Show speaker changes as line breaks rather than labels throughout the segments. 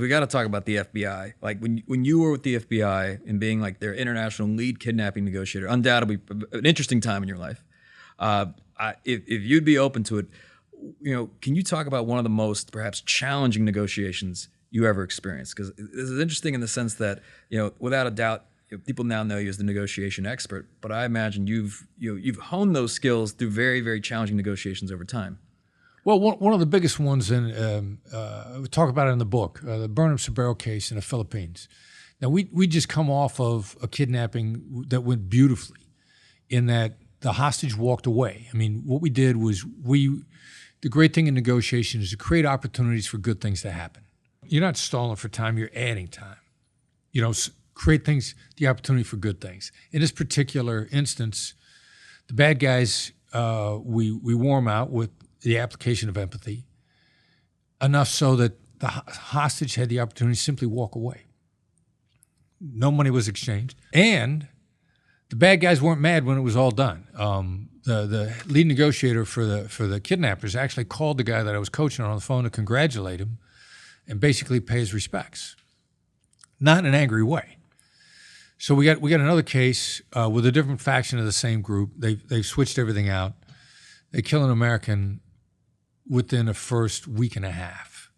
We got to talk about the FBI. Like when you were with the FBI and being like their international lead kidnapping negotiator, undoubtedly an interesting time in your life. If you'd be open to it, can you talk about one of the most perhaps challenging negotiations you ever experienced? Because this is interesting in the sense that, without a doubt, people now know you as the negotiation expert, but I imagine you've honed those skills through very, very challenging negotiations over time.
Well, one of the biggest ones, we talk about it in the book, the Burnham-Sobrero case in the Philippines. Now, we just come off of a kidnapping that went beautifully in that the hostage walked away. I mean, what we did was the great thing in negotiation is to create opportunities for good things to happen. You're not stalling for time, you're adding time. Create the opportunity for good things. In this particular instance, the bad guys, we wore them out with the application of empathy, enough so that the hostage had the opportunity to simply walk away. No money was exchanged. And the bad guys weren't mad when it was all done. The lead negotiator for the kidnappers actually called the guy that I was coaching on the phone to congratulate him and basically pay his respects. Not in an angry way. So we got another case with a different faction of the same group. They've switched everything out. They kill an American within the first week and a half.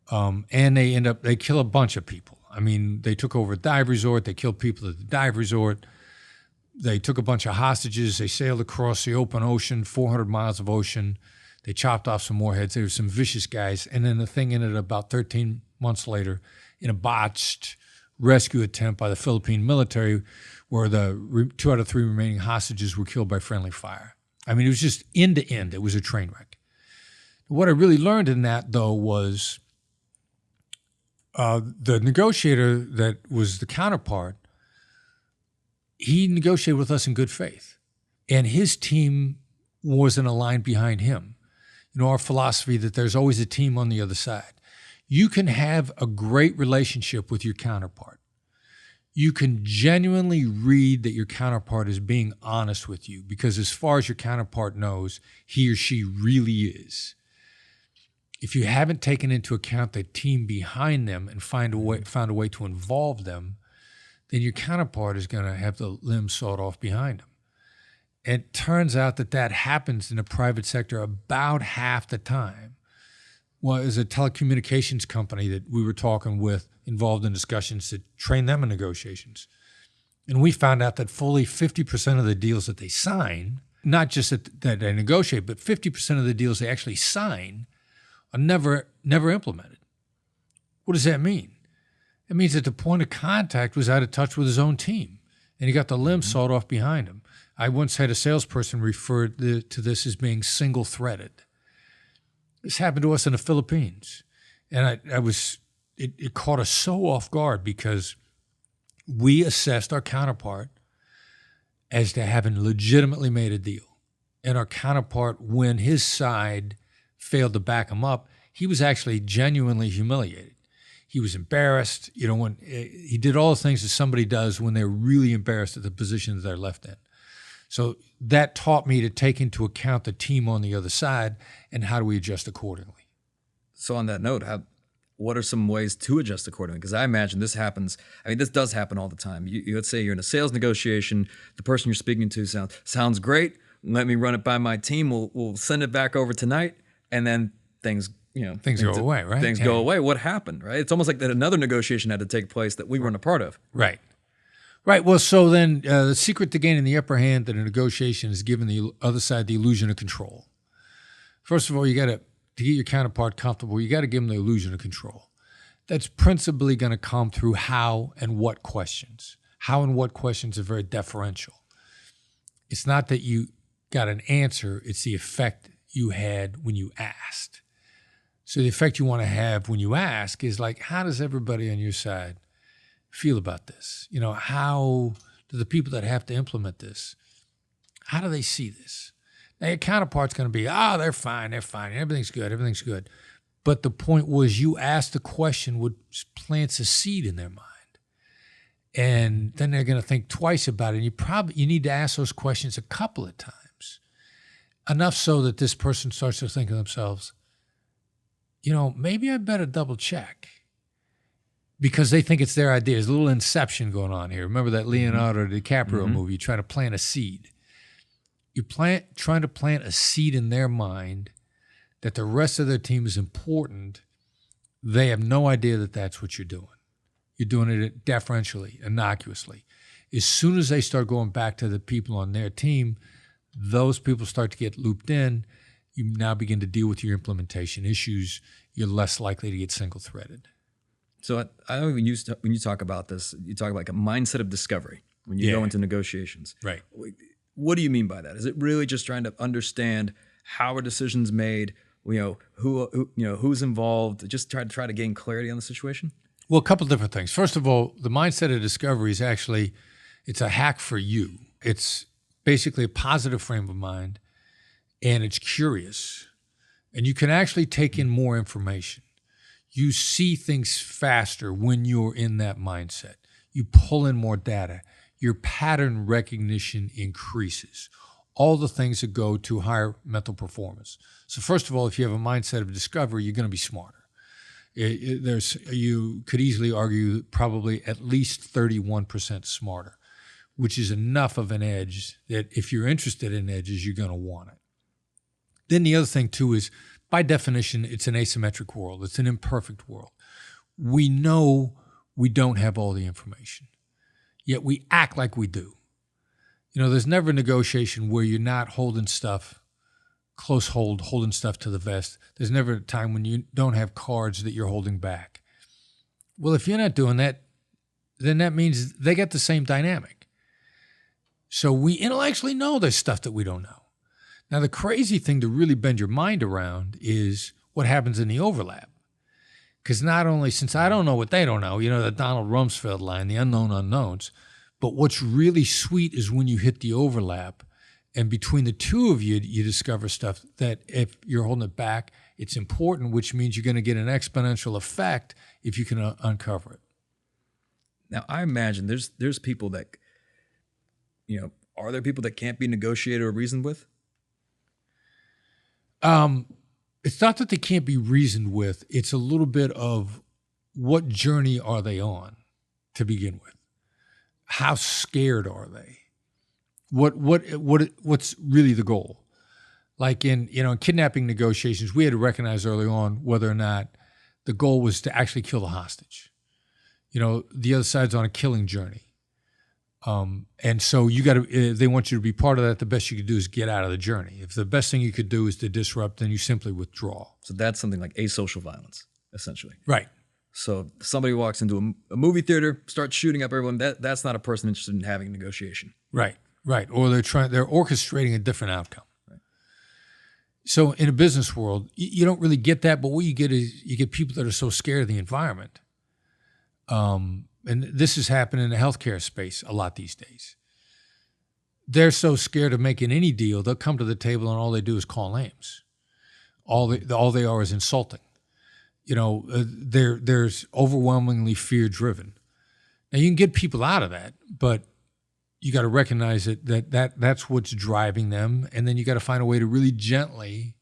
And they kill a bunch of people. I mean, they took over a dive resort. They killed people at the dive resort. They took a bunch of hostages. They sailed across the open ocean, 400 miles of ocean. They chopped off some more heads. They were some vicious guys. And then the thing ended about 13 months later in a botched rescue attempt by the Philippine military where the 2 out of 3 remaining hostages were killed by friendly fire. I mean, it was just end to end. It was a train wreck. What I really learned in that, though, was the negotiator that was the counterpart, he negotiated with us in good faith. And his team wasn't aligned behind him. Our philosophy that there's always a team on the other side. You can have a great relationship with your counterpart. You can genuinely read that your counterpart is being honest with you because as far as your counterpart knows, he or she really is. If you haven't taken into account the team behind them and found a way to involve them, then your counterpart is going to have the limbs sawed off behind them. It turns out that happens in the private sector about half the time. Well, there's a telecommunications company that we were talking with involved in discussions to train them in negotiations. And we found out that fully 50% of the deals that they sign, not just that they negotiate, but 50% of the deals they actually sign are never implemented. What does that mean? It means that the point of contact was out of touch with his own team, and he got the limbs sawed off behind him. I once had a salesperson refer to this as being single-threaded. This happened to us in the Philippines, and it caught us so off guard because we assessed our counterpart as to having legitimately made a deal. And our counterpart, when his side failed to back him up, he was actually genuinely humiliated. He was embarrassed, when he did all the things that somebody does when they're really embarrassed at the positions they're left in. So that taught me to take into account the team on the other side and how do we adjust accordingly.
So on that note, what are some ways to adjust accordingly? Because I imagine this happens. I mean, this does happen all the time. Let's say you're in a sales negotiation. The person you're speaking to sounds great. Let me run it by my team. We'll send it back over tonight, and then things
go away, right?
Things go away. What happened, right? It's almost like that another negotiation had to take place that we weren't a part of.
Right. Well, so then the secret to gaining the upper hand in a negotiation is giving the other side the illusion of control. First of all, to get your counterpart comfortable, you got to give them the illusion of control. That's principally going to come through how and what questions. How and what questions are very deferential. It's not that you got an answer, it's the effect you had when you asked. So the effect you want to have when you ask is like, how does everybody on your side feel about this? How do the people that have to implement this, how do they see this? Now your counterpart's going to be, they're fine, everything's good. But the point was you asked the question which plants a seed in their mind. And then they're going to think twice about it. And you need to ask those questions a couple of times, enough so that this person starts to think of themselves, maybe I better double check. because they think it's their idea. There's a little inception going on here. Remember that Leonardo DiCaprio
Mhm.
movie, trying to plant a seed. You're trying to plant a seed in their mind that the rest of their team is important. They have no idea that that's what you're doing. You're doing it deferentially, innocuously. As soon as they start going back to the people on their team, those people start to get looped in. You now begin to deal with your implementation issues. You're less likely to get single-threaded.
So I know when you talk about this, you talk about like a mindset of discovery when you go into negotiations.
Right.
What do you mean by that? Is it really just trying to understand how a decision's made? Who's involved? Just try to gain clarity on the situation.
Well, a couple different things. First of all, the mindset of discovery is actually, it's a hack for you. It's basically a positive frame of mind, and it's curious. And you can actually take in more information. You see things faster when you're in that mindset. You pull in more data. Your pattern recognition increases. All the things that go to higher mental performance. So first of all, if you have a mindset of discovery, you're going to be smarter. You could easily argue probably at least 31% smarter, which is enough of an edge that if you're interested in edges, you're going to want it. Then the other thing too is, by definition, it's an asymmetric world. It's an imperfect world. We know we don't have all the information, yet we act like we do. There's never a negotiation where you're not holding stuff, holding stuff to the vest. There's never a time when you don't have cards that you're holding back. Well, if you're not doing that, then that means they got the same dynamic. So we intellectually know there's stuff that we don't know. Now, the crazy thing to really bend your mind around is what happens in the overlap. Because not only, since I don't know what they don't know, the Donald Rumsfeld line, the unknown unknowns, but what's really sweet is when you hit the overlap, and between the two of you, you discover stuff that if you're holding it back, it's important, which means you're going to get an exponential effect if you can uncover it.
Now, I imagine there's people that, are there people that can't be negotiated or reasoned with?
It's not that they can't be reasoned with. It's a little bit of what journey are they on to begin with? How scared are they? What's really the goal? Like in kidnapping negotiations, we had to recognize early on whether or not the goal was to actually kill the hostage. The other side's on a killing journey. And so they want you to be part of that. The best you could do is get out of the journey. If the best thing you could do is to disrupt, then you simply withdraw.
So that's something like asocial violence, essentially.
Right.
So if somebody walks into a movie theater, starts shooting up everyone, that's not a person interested in having negotiation.
Right. Or they're orchestrating a different outcome. Right. So in a business world, you don't really get that, but what you get is you get people that are so scared of the environment. And this is happening in the healthcare space a lot these days. They're so scared of making any deal, they'll come to the table and all they do is call names. All they are is insulting. There's overwhelmingly fear-driven. Now you can get people out of that, but you got to recognize that's what's driving them, and then you got to find a way to really gently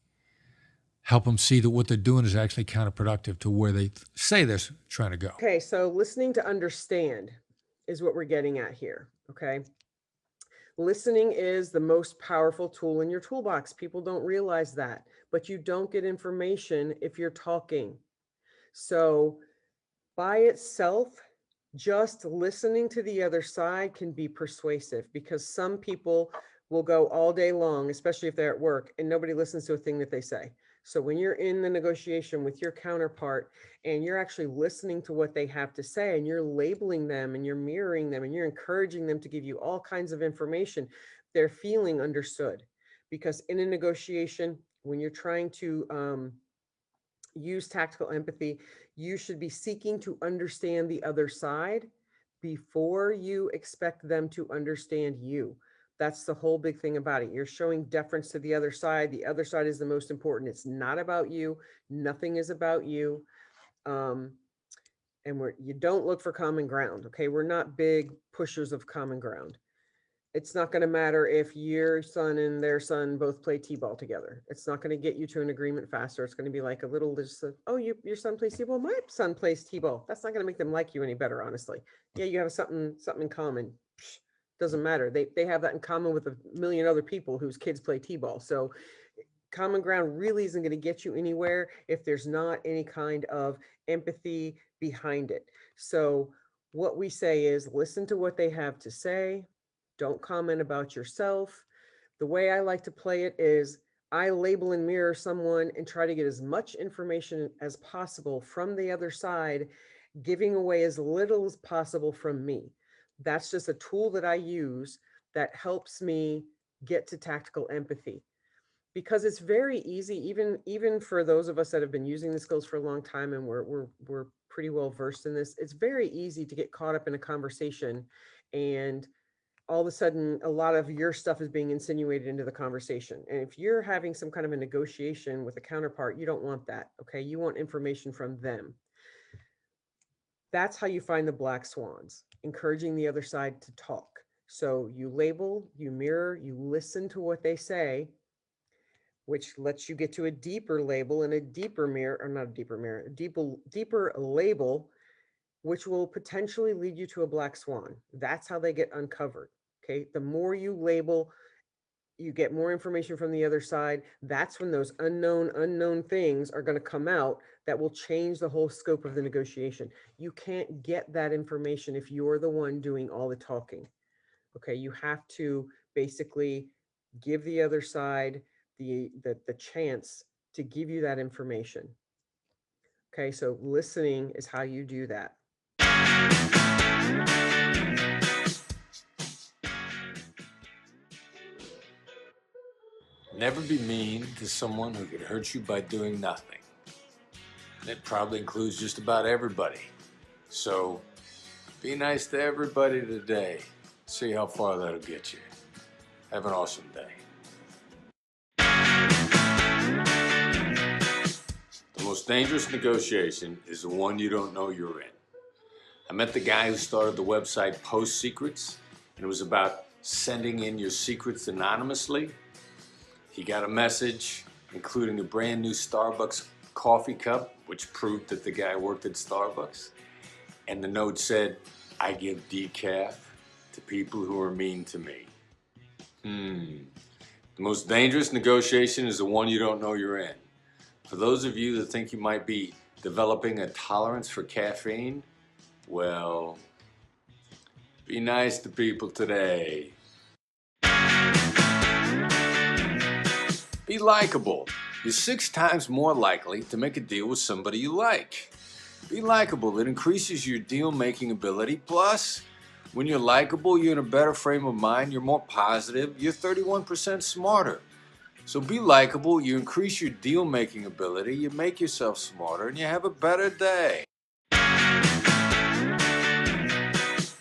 help them see that what they're doing is actually counterproductive to where they say they're trying to go.
Okay, so listening to understand is what we're getting at here, okay? Listening is the most powerful tool in your toolbox. People don't realize that, but you don't get information if you're talking. So by itself, just listening to the other side can be persuasive, because some people will go all day long, especially if they're at work, and nobody listens to a thing that they say. So when you're in the negotiation with your counterpart and you're actually listening to what they have to say, and you're labeling them and you're mirroring them and you're encouraging them to give you all kinds of information, they're feeling understood. Because in a negotiation, when you're trying to use tactical empathy, you should be seeking to understand the other side before you expect them to understand you. That's the whole big thing about it. You're showing deference to the other side. The other side is the most important. It's not about you. Nothing is about you. And you don't look for common ground. Okay. We're not big pushers of common ground. It's not going to matter if your son and their son both play t-ball together. It's not going to get you to an agreement faster. It's going to be like a little, just oh, your son plays t-ball. My son plays t-ball. That's not going to make them like you any better, honestly. Yeah, you have something in common. Doesn't matter. They have that in common with a million other people whose kids play t-ball. So common ground really isn't going to get you anywhere if there's not any kind of empathy behind it. So what we say is listen to what they have to say. Don't comment about yourself. The way I like to play it is I label and mirror someone and try to get as much information as possible from the other side, giving away as little as possible from me. That's just a tool that I use that helps me get to tactical empathy, because it's very easy, even for those of us that have been using the skills for a long time and we're pretty well versed in this. It's very easy to get caught up in a conversation, and all of a sudden a lot of your stuff is being insinuated into the conversation. And if you're having some kind of a negotiation with a counterpart, you don't want that. Okay, you want information from them. That's how you find the black swans, encouraging the other side to talk. So you label, you mirror, you listen to what they say, which lets you get to a deeper label and a deeper mirror, or not a deeper mirror, a deeper label, which will potentially lead you to a black swan. That's how they get uncovered. Okay. The more you label, you get more information from the other side. That's when those unknown things are going to come out that will change the whole scope of the negotiation. You can't get that information if you're the one doing all the talking. Okay. You have to basically give the other side the chance to give you that information. Okay. So listening is how you do that.
Never be mean to someone who could hurt you by doing nothing. And it probably includes just about everybody. So be nice to everybody today. See how far that'll get you. Have an awesome day. The most dangerous negotiation is the one you don't know you're in. I met the guy who started the website Post Secrets, and it was about sending in your secrets anonymously. He got a message, including a brand new Starbucks coffee cup, which proved that the guy worked at Starbucks. And the note said, "I give decaf to people who are mean to me." The most dangerous negotiation is the one you don't know you're in. For those of you that think you might be developing a tolerance for caffeine, well, be nice to people today. Be likable. You're 6 times more likely to make a deal with somebody you like. Be likable. It increases your deal-making ability. Plus, when you're likable, you're in a better frame of mind. You're more positive. You're 31% smarter. So be likable. You increase your deal-making ability. You make yourself smarter, and you have a better day.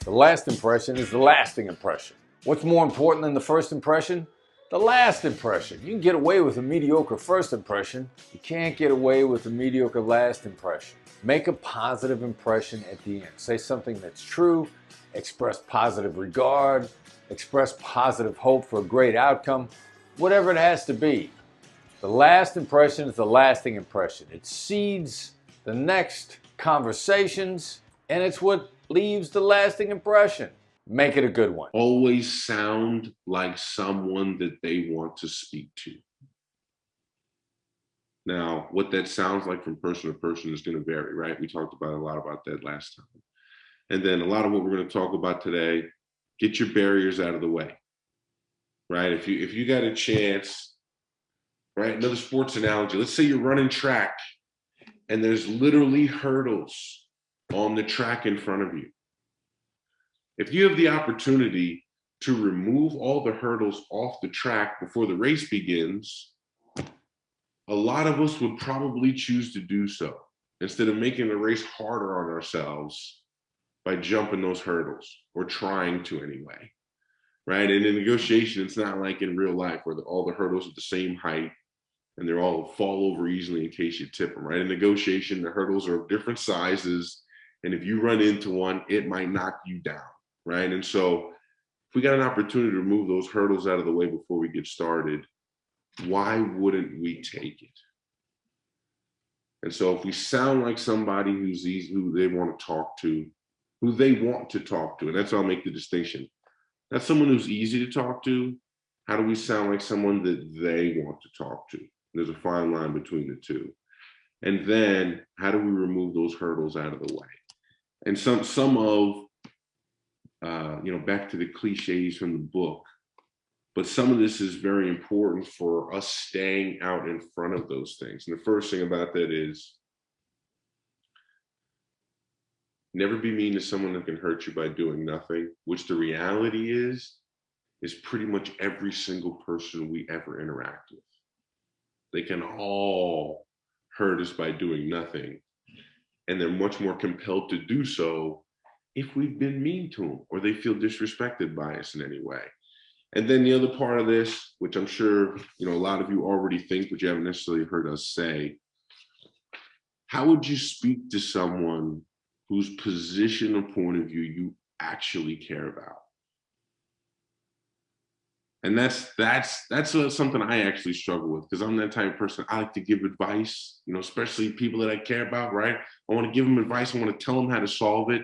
The last impression is the lasting impression. What's more important than the first impression? The last impression. You can get away with a mediocre first impression. You can't get away with a mediocre last impression. Make a positive impression at the end. Say something that's true. Express positive regard. Express positive hope for a great outcome. Whatever it has to be. The last impression is the lasting impression. It seeds the next conversations, and it's what leaves the lasting impression. Make it a good one.
Always sound like someone that they want to speak to. Now, what that sounds like from person to person is going to vary, right? We talked about a lot about that last time. And then a lot of what we're going to talk about today, get your barriers out of the way, right? If you got a chance, right? Another sports analogy. Let's say you're running track and there's literally hurdles on the track in front of you. If you have the opportunity to remove all the hurdles off the track before the race begins, a lot of us would probably choose to do so instead of making the race harder on ourselves by jumping those hurdles, or trying to anyway, right? And in negotiation, it's not like in real life where all the hurdles are the same height and they're all fall over easily in case you tip them, right? In negotiation, the hurdles are of different sizes, and if you run into one, it might knock you down. Right. And so if we got an opportunity to remove those hurdles out of the way before we get started, why wouldn't we take it? And so if we sound like somebody who's easy, who they want to talk to, and that's how I'll make the distinction. That's someone who's easy to talk to. How do we sound like someone that they want to talk to? There's a fine line between the two. And then how do we remove those hurdles out of the way? And some of, back to the cliches from the book, but some of this is very important for us staying out in front of those things. And the first thing about that is never be mean to someone that can hurt you by doing nothing, which the reality is pretty much every single person we ever interact with. They can all hurt us by doing nothing. And they're much more compelled to do so if we've been mean to them or they feel disrespected by us in any way. And then the other part of this, which I'm sure, a lot of you already think, but you haven't necessarily heard us say, how would you speak to someone whose position or point of view you actually care about? And that's something I actually struggle with, because I'm that type of person. I like to give advice, especially people that I care about, right? I want to give them advice. I want to tell them how to solve it.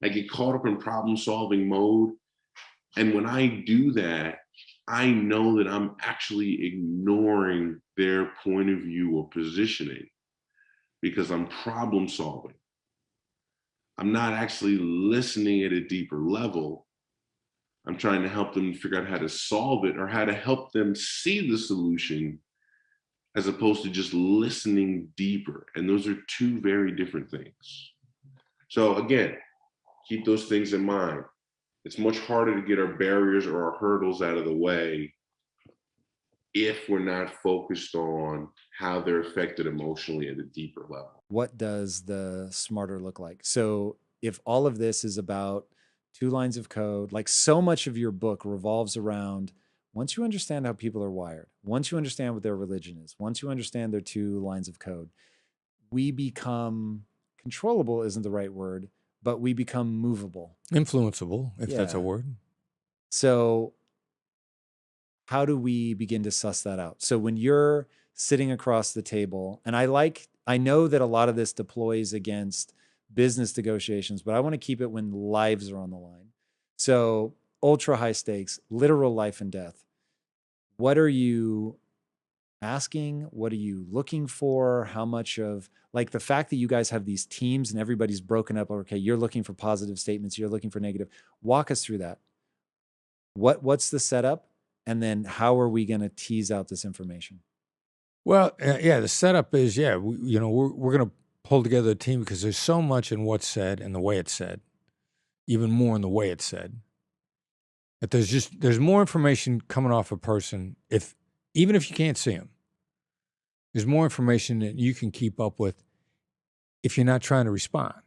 I get caught up in problem solving mode. And when I do that, I know that I'm actually ignoring their point of view or positioning because I'm problem solving. I'm not actually listening at a deeper level. I'm trying to help them figure out how to solve it or how to help them see the solution as opposed to just listening deeper. And those are two very different things. So again, keep those things in mind. It's much harder to get our barriers or our hurdles out of the way if we're not focused on how they're affected emotionally at a deeper level.
What does the smarter look like? So if all of this is about 2 lines of code, like so much of your book revolves around, once you understand how people are wired, once you understand what their religion is, once you understand their 2 lines of code, we become controllable isn't the right word, but we become movable.
Influenceable, if that's a
Yeah.
word.
So how do we begin to suss that out? So when you're sitting across the table, and I know that a lot of this deploys against business negotiations, but I want to keep it when lives are on the line. So ultra high stakes, literal life and death. What are you asking? What are you looking for? How much of, like, the fact that you guys have these teams and everybody's broken up, okay, you're looking for positive statements, you're looking for negative. Walk us through that. What's the setup? And then how are we going to tease out this information?
Well, the setup is, we're going to pull together a team because there's so much in what's said and the way it's said, even more in the way it's said, that there's more information coming off a person, even if you can't see them. There's more information that you can keep up with if you're not trying to respond.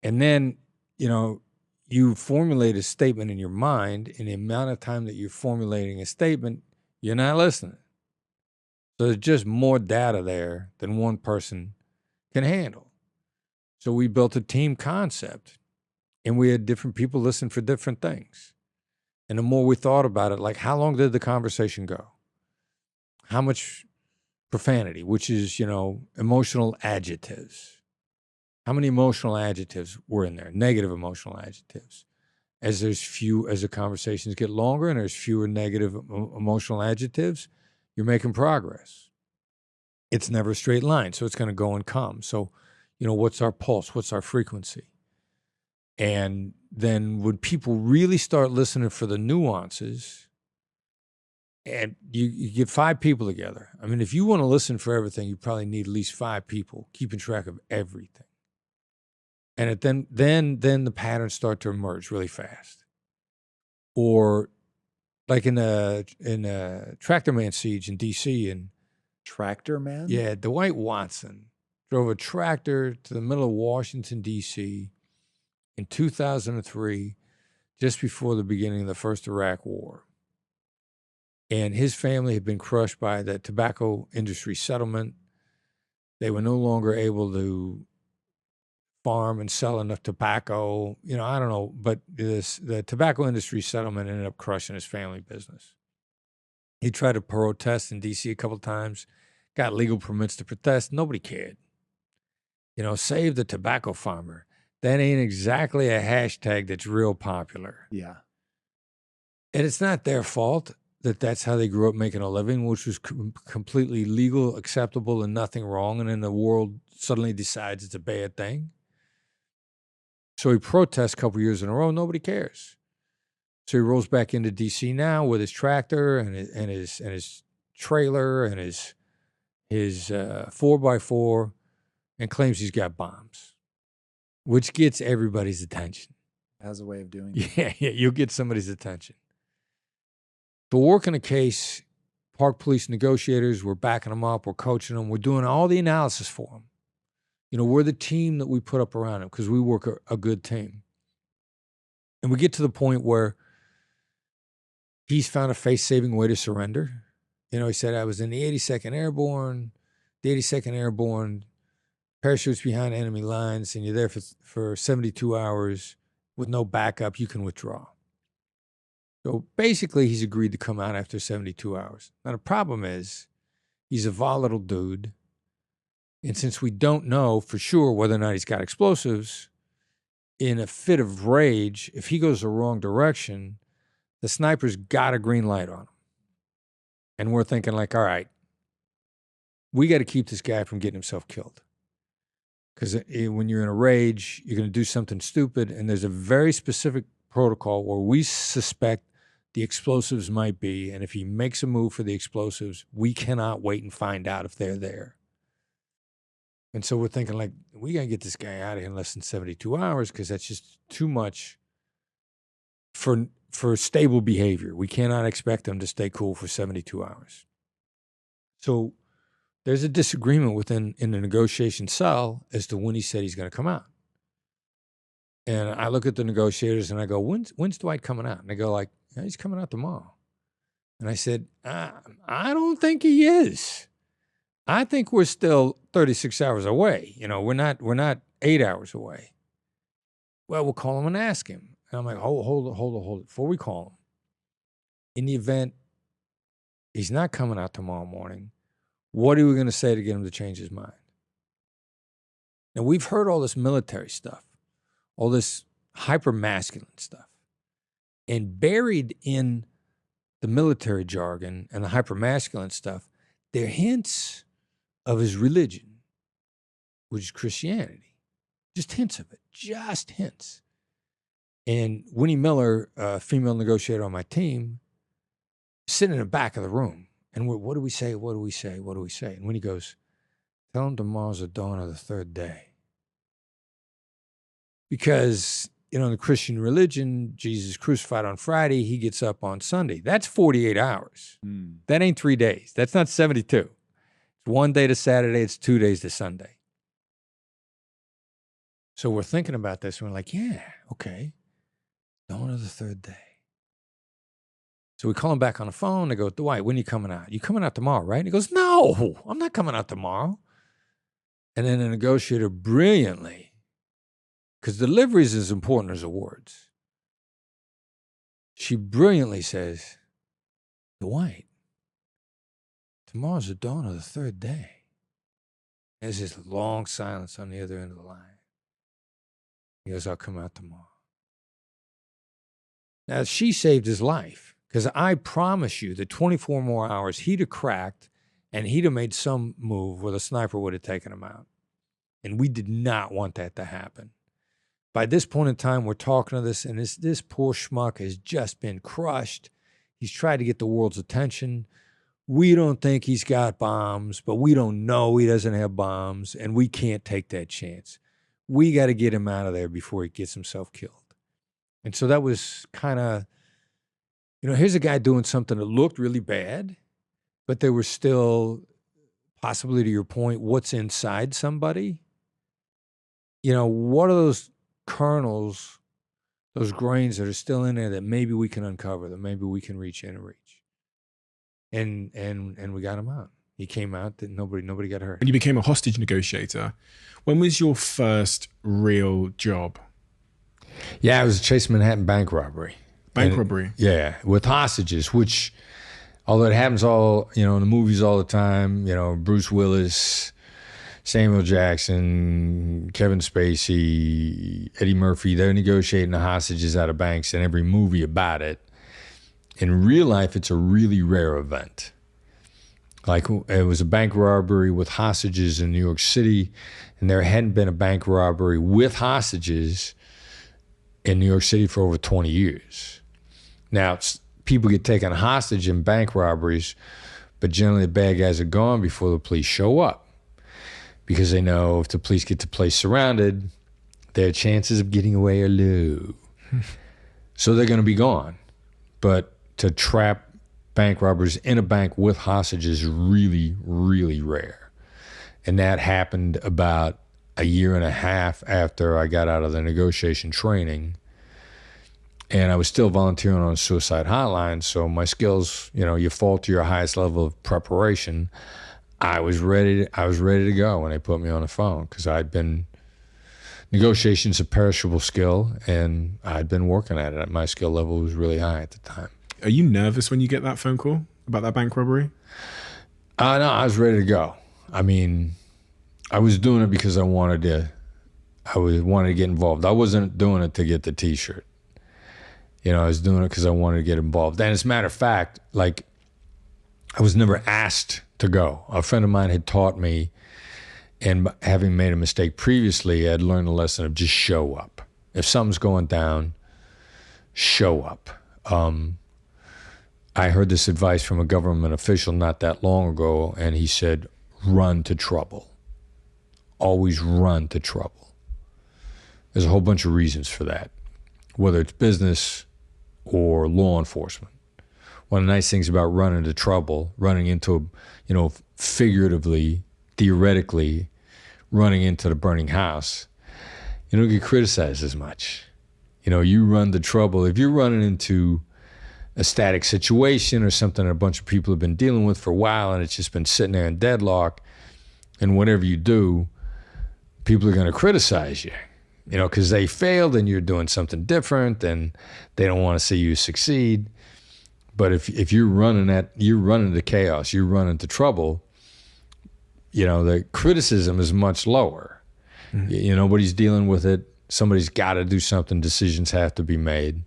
And then, you formulate a statement in your mind, in the amount of time that you're formulating a statement, you're not listening. So there's just more data there than one person can handle. So we built a team concept, and we had different people listen for different things. And the more we thought about it, like, how long did the conversation go? How much profanity, which is, emotional adjectives. How many emotional adjectives were in there? Negative emotional adjectives. As the conversations get longer and there's fewer negative emotional adjectives, you're making progress. It's never a straight line, so it's going to go and come. So, what's our pulse? What's our frequency? And then would people really start listening for the nuances? And you get 5 people together. I mean, if you want to listen for everything, you probably need at least 5 people keeping track of everything. And then the patterns start to emerge really fast. Or like in a Tractor Man siege in D.C. and
Tractor Man?
Yeah, Dwight Watson drove a tractor to the middle of Washington, D.C. in 2003, just before the beginning of the first Iraq War. And his family had been crushed by the tobacco industry settlement. They were no longer able to farm and sell enough tobacco. I don't know, but the tobacco industry settlement ended up crushing his family business. He tried to protest in D.C. a couple of times, got legal permits to protest. Nobody cared. Save the tobacco farmer. That ain't exactly a hashtag that's real popular.
Yeah.
And it's not their fault that that's how they grew up making a living, which was completely legal, acceptable, and nothing wrong. And then the world suddenly decides it's a bad thing. So he protests a couple years in a row. Nobody cares. So he rolls back into D.C. now with his tractor and his trailer and his 4x4 and claims he's got bombs, which gets everybody's attention.
Has a way of doing that.
Yeah, you'll get somebody's attention. So we're working a case, Park Police negotiators, we're backing them up, we're coaching them, we're doing all the analysis for them. We're the team that we put up around him because we work a good team. And we get to the point where he's found a face-saving way to surrender. He said, I was in the 82nd Airborne, parachutes behind enemy lines, and you're there for 72 hours with no backup, you can withdraw. So basically, he's agreed to come out after 72 hours. Now, the problem is he's a volatile dude. And since we don't know for sure whether or not he's got explosives, in a fit of rage, if he goes the wrong direction, the sniper's got a green light on him. And we're thinking all right, we got to keep this guy from getting himself killed. Because when you're in a rage, you're going to do something stupid. And there's a very specific protocol where we suspect the explosives might be. And if he makes a move for the explosives, we cannot wait and find out if they're there. And so we're thinking we got to get this guy out of here in less than 72 hours because that's just too much for stable behavior. We cannot expect him to stay cool for 72 hours. So there's a disagreement in the negotiation cell as to when he said he's going to come out. And I look at the negotiators and I go, when's Dwight coming out? And they go he's coming out tomorrow. And I said, I don't think he is. I think we're still 36 hours away. We're not 8 hours away. Well, we'll call him and ask him. And I'm like, hold it. Before we call him, in the event he's not coming out tomorrow morning, what are we going to say to get him to change his mind? Now, we've heard all this military stuff, all this hyper-masculine stuff. And buried in the military jargon and the hyper-masculine stuff, there are hints of his religion, which is Christianity. Just hints of it, just hints. And Winnie Miller, a female negotiator on my team, sitting in the back of the room. And what do we say? What do we say? What do we say? And Winnie goes, tell him tomorrow's the dawn of the third day. Because, in the Christian religion, Jesus crucified on Friday, he gets up on Sunday. That's 48 hours. That ain't 3 days. That's not 72. It's 1 day to Saturday. It's 2 days to Sunday. So we're thinking about this, and we're like, yeah, okay. Dawn of the third day. So we call him back on the phone. They go, Dwight, when are you coming out? You coming out tomorrow, right? And he goes, no, I'm not coming out tomorrow. And then the negotiator brilliantly, because delivery is as important as the words, she brilliantly says, Dwight, tomorrow's the dawn of the third day. There's this long silence on the other end of the line. He goes, I'll come out tomorrow. Now, she saved his life, because I promise you that 24 more hours, he'd have cracked and he'd have made some move where the sniper would have taken him out. And we did not want that to happen. By this point in time, we're talking to this, and this poor schmuck has just been crushed. He's tried to get the world's attention. We don't think he's got bombs, but we don't know he doesn't have bombs, and we can't take that chance. We got to get him out of there before he gets himself killed. And so that was kind of, here's a guy doing something that looked really bad, but there was still, possibly to your point, what's inside somebody. What are those kernels, those grains that are still in there that maybe we can uncover, that maybe we can reach in and reach. And we got him out. He came out, that nobody got hurt.
When you became a hostage negotiator, when was your first real job?
Yeah, it was a Chase Manhattan bank robbery.
Bank robbery?
Yeah, with hostages, which, although it happens all, in the movies all the time, Bruce Willis, Samuel Jackson, Kevin Spacey, Eddie Murphy, they're negotiating the hostages out of banks in every movie about it. In real life, it's a really rare event. Like, it was a bank robbery with hostages in New York City, and there hadn't been a bank robbery with hostages in New York City for over 20 years. Now, people get taken hostage in bank robberies, but generally the bad guys are gone before the police show up, because they know if the police get the place surrounded, their chances of getting away are low. So they're going to be gone. But to trap bank robbers in a bank with hostages is really, really rare. And that happened about a year and a half after I got out of the negotiation training. And I was still volunteering on a suicide hotline, so my skills, you fall to your highest level of preparation. I was ready to go when they put me on the phone, because negotiation's a perishable skill, and I'd been working at it. My skill level was really high at the time.
Are you nervous when you get that phone call about that bank robbery?
No, I was ready to go. I mean, I was doing it because I wanted to get involved. I wasn't doing it to get the T-shirt. I was doing it because I wanted to get involved. And as a matter of fact, like, I was never asked to go. A friend of mine had taught me, and having made a mistake previously, I'd learned the lesson of just show up. If something's going down, show up. I heard this advice from a government official not that long ago, and he said, run to trouble. Always run to trouble. There's a whole bunch of reasons for that, whether it's business or law enforcement. One of the nice things about running to trouble, running into, figuratively, theoretically, running into the burning house, you don't get criticized as much. You run to trouble. If you're running into a static situation or something that a bunch of people have been dealing with for a while and it's just been sitting there in deadlock, and whatever you do, people are going to criticize you, because they failed and you're doing something different and they don't want to see you succeed. But if you're running to chaos, you're running to trouble, the criticism is much lower. Mm-hmm. Nobody's dealing with it. Somebody's got to do something. Decisions have to be made.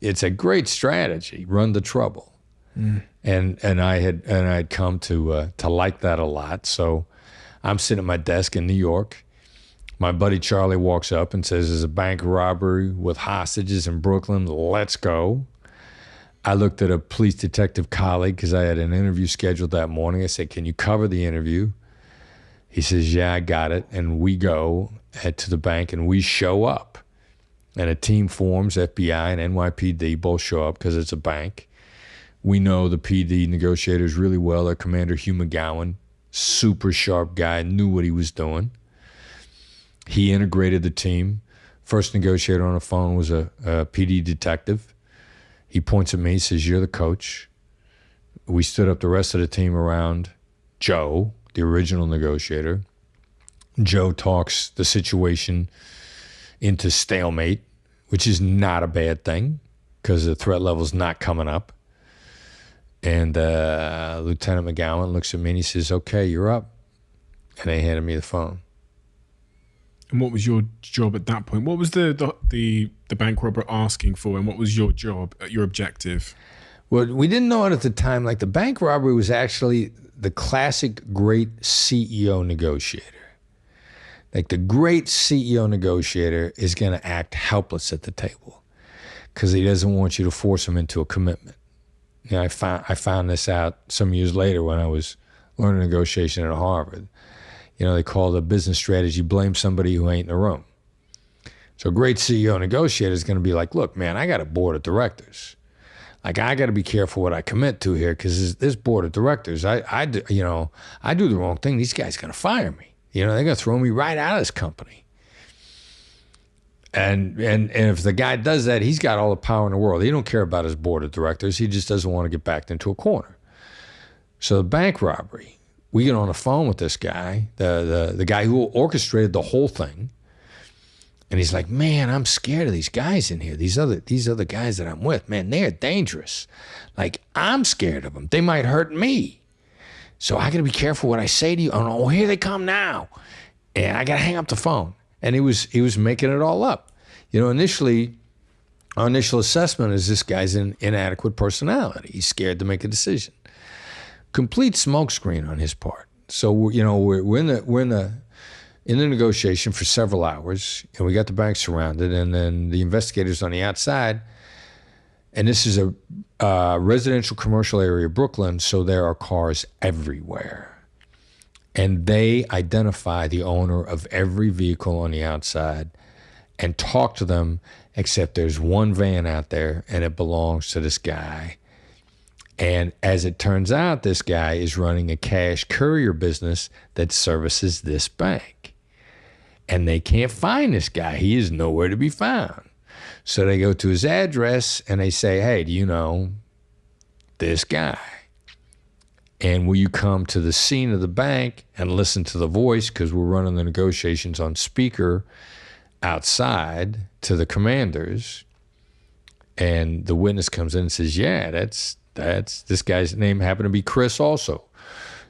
It's a great strategy. Run to trouble. Mm. And I had come to like that a lot. So I'm sitting at my desk in New York. My buddy Charlie walks up and says, there's a bank robbery with hostages in Brooklyn. Let's go. I looked at a police detective colleague because I had an interview scheduled that morning. I said, can you cover the interview? He says, yeah, I got it. And we go to the bank and we show up. And a team forms, FBI and NYPD both show up because it's a bank. We know the PD negotiators really well. Their commander, Hugh McGowan, super sharp guy, knew what he was doing. He integrated the team. First negotiator on the phone was a PD detective. He points at me, says, you're the coach. We stood up the rest of the team around Joe, the original negotiator. Joe talks the situation into stalemate, which is not a bad thing because the threat level's not coming up. And Lieutenant McGowan looks at me and he says, okay, you're up. And they handed me the phone.
And what was your job at that point? What was the bank robber asking for, and what was your job, your objective?
Well, we didn't know it at the time. Like, the bank robbery was actually the classic great CEO negotiator. Like, the great CEO negotiator is going to act helpless at the table because he doesn't want you to force him into a commitment. I found this out some years later when I was learning negotiation at Harvard. They call the business strategy, blame somebody who ain't in the room. So a great CEO negotiator is going to be like, look, man, I got a board of directors. Like, I got to be careful what I commit to here because this board of directors, I do the wrong thing, these guys are going to fire me. They're going to throw me right out of this company. And if the guy does that, he's got all the power in the world. He don't care about his board of directors. He just doesn't want to get backed into a corner. So the bank robbery,
we get on the phone with this guy, the guy who orchestrated the whole thing. And he's like, man, I'm scared of these guys in here. These other guys that I'm with, man, they're dangerous. Like, I'm scared of them. They might hurt me. So I got to be careful what I say to you. Oh, no, here they come now. And I got to hang up the phone. And he was making it all up. You know, initially, our initial assessment is this guy's an inadequate personality. He's scared to make a decision. Complete smokescreen on his part. So, we're in the negotiation for several hours, and we got the bank surrounded, and then the investigators on the outside, and this is a residential commercial area of Brooklyn, so there are cars everywhere. And they identify the owner of every vehicle on the outside and talk to them, except there's one van out there, and it belongs to this guy. And as it turns out, this guy is running a cash courier business that services this bank. And they can't find this guy. He is nowhere to be found. So they go to his address and they say, hey, do you know this guy? And will you come to the scene of the bank and listen to the voice, because we're running the negotiations on speaker outside to the commanders. And the witness comes in and says, yeah, that's this guy's name happened to be Chris also.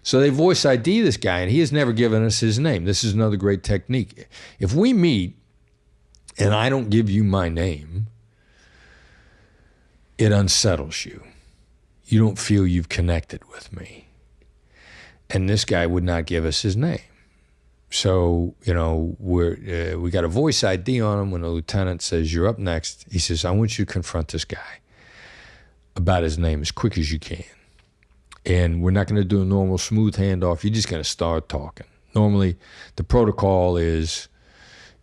So they voice ID this guy, and he has never given us his name. This is another great technique. If we meet and I don't give you my name, it unsettles you. You don't feel you've connected with me. And this guy would not give us his name. So, we got a voice ID on him. When the lieutenant says, you're up next, he says, I want you to confront this guy about his name as quick as you can. And we're not going to do a normal smooth handoff. You're just going to start talking. Normally, the protocol is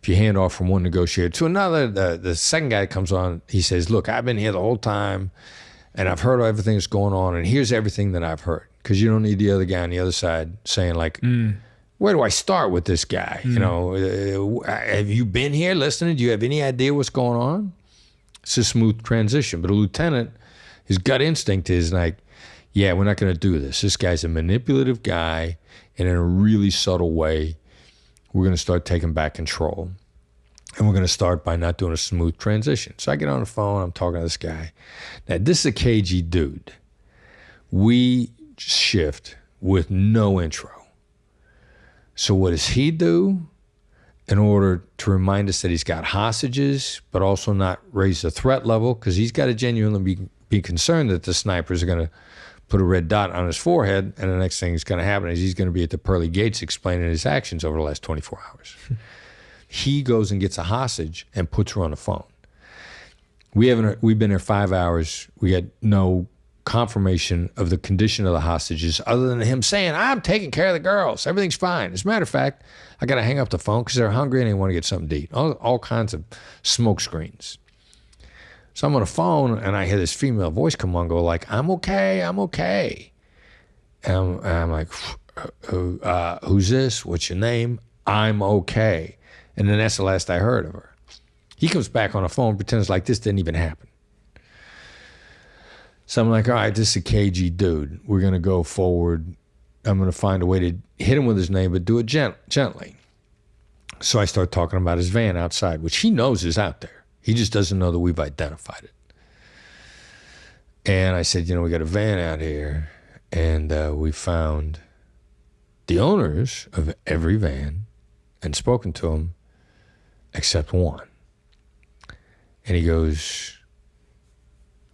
if you hand off from one negotiator to another, the second guy that comes on, he says, look, I've been here the whole time, and I've heard everything that's going on, and here's everything that I've heard. Because you don't need the other guy on the other side saying, like, where do I start with this guy? Have you been here listening? Do you have any idea what's going on? It's a smooth transition. But a lieutenant, his gut instinct is like, yeah, we're not going to do this. This guy's a manipulative guy, and in a really subtle way, we're going to start taking back control. And we're going to start by not doing a smooth transition. So I get on the phone, I'm talking to this guy. Now, this is a cagey dude. We shift with no intro. So what does he do in order to remind us that he's got hostages, but also not raise the threat level? Because he's got to genuinely be concerned that the snipers are going to put a red dot on his forehead, and the next thing that's going to happen is he's going to be at the pearly gates explaining his actions over the last 24 hours. He goes and gets a hostage and puts her on the phone. We've been there 5 hours. We had no confirmation of the condition of the hostages other than him saying, I'm taking care of the girls. Everything's fine. As a matter of fact, I got to hang up the phone because they're hungry and they want to get something to eat. All kinds of smoke screens. So I'm on the phone and I hear this female voice come on, go like, I'm okay, I'm okay. And I'm like, who's this? What's your name? I'm okay. And then that's the last I heard of her. He comes back on the phone, pretends like this didn't even happen. So I'm like, all right, this is a cagey dude. We're going to go forward. I'm going to find a way to hit him with his name, but do it gently. So I start talking about his van outside, which he knows is out there. He just doesn't know that we've identified it. And I said, we got a van out here, and we found the owners of every van and spoken to them except one. And he goes,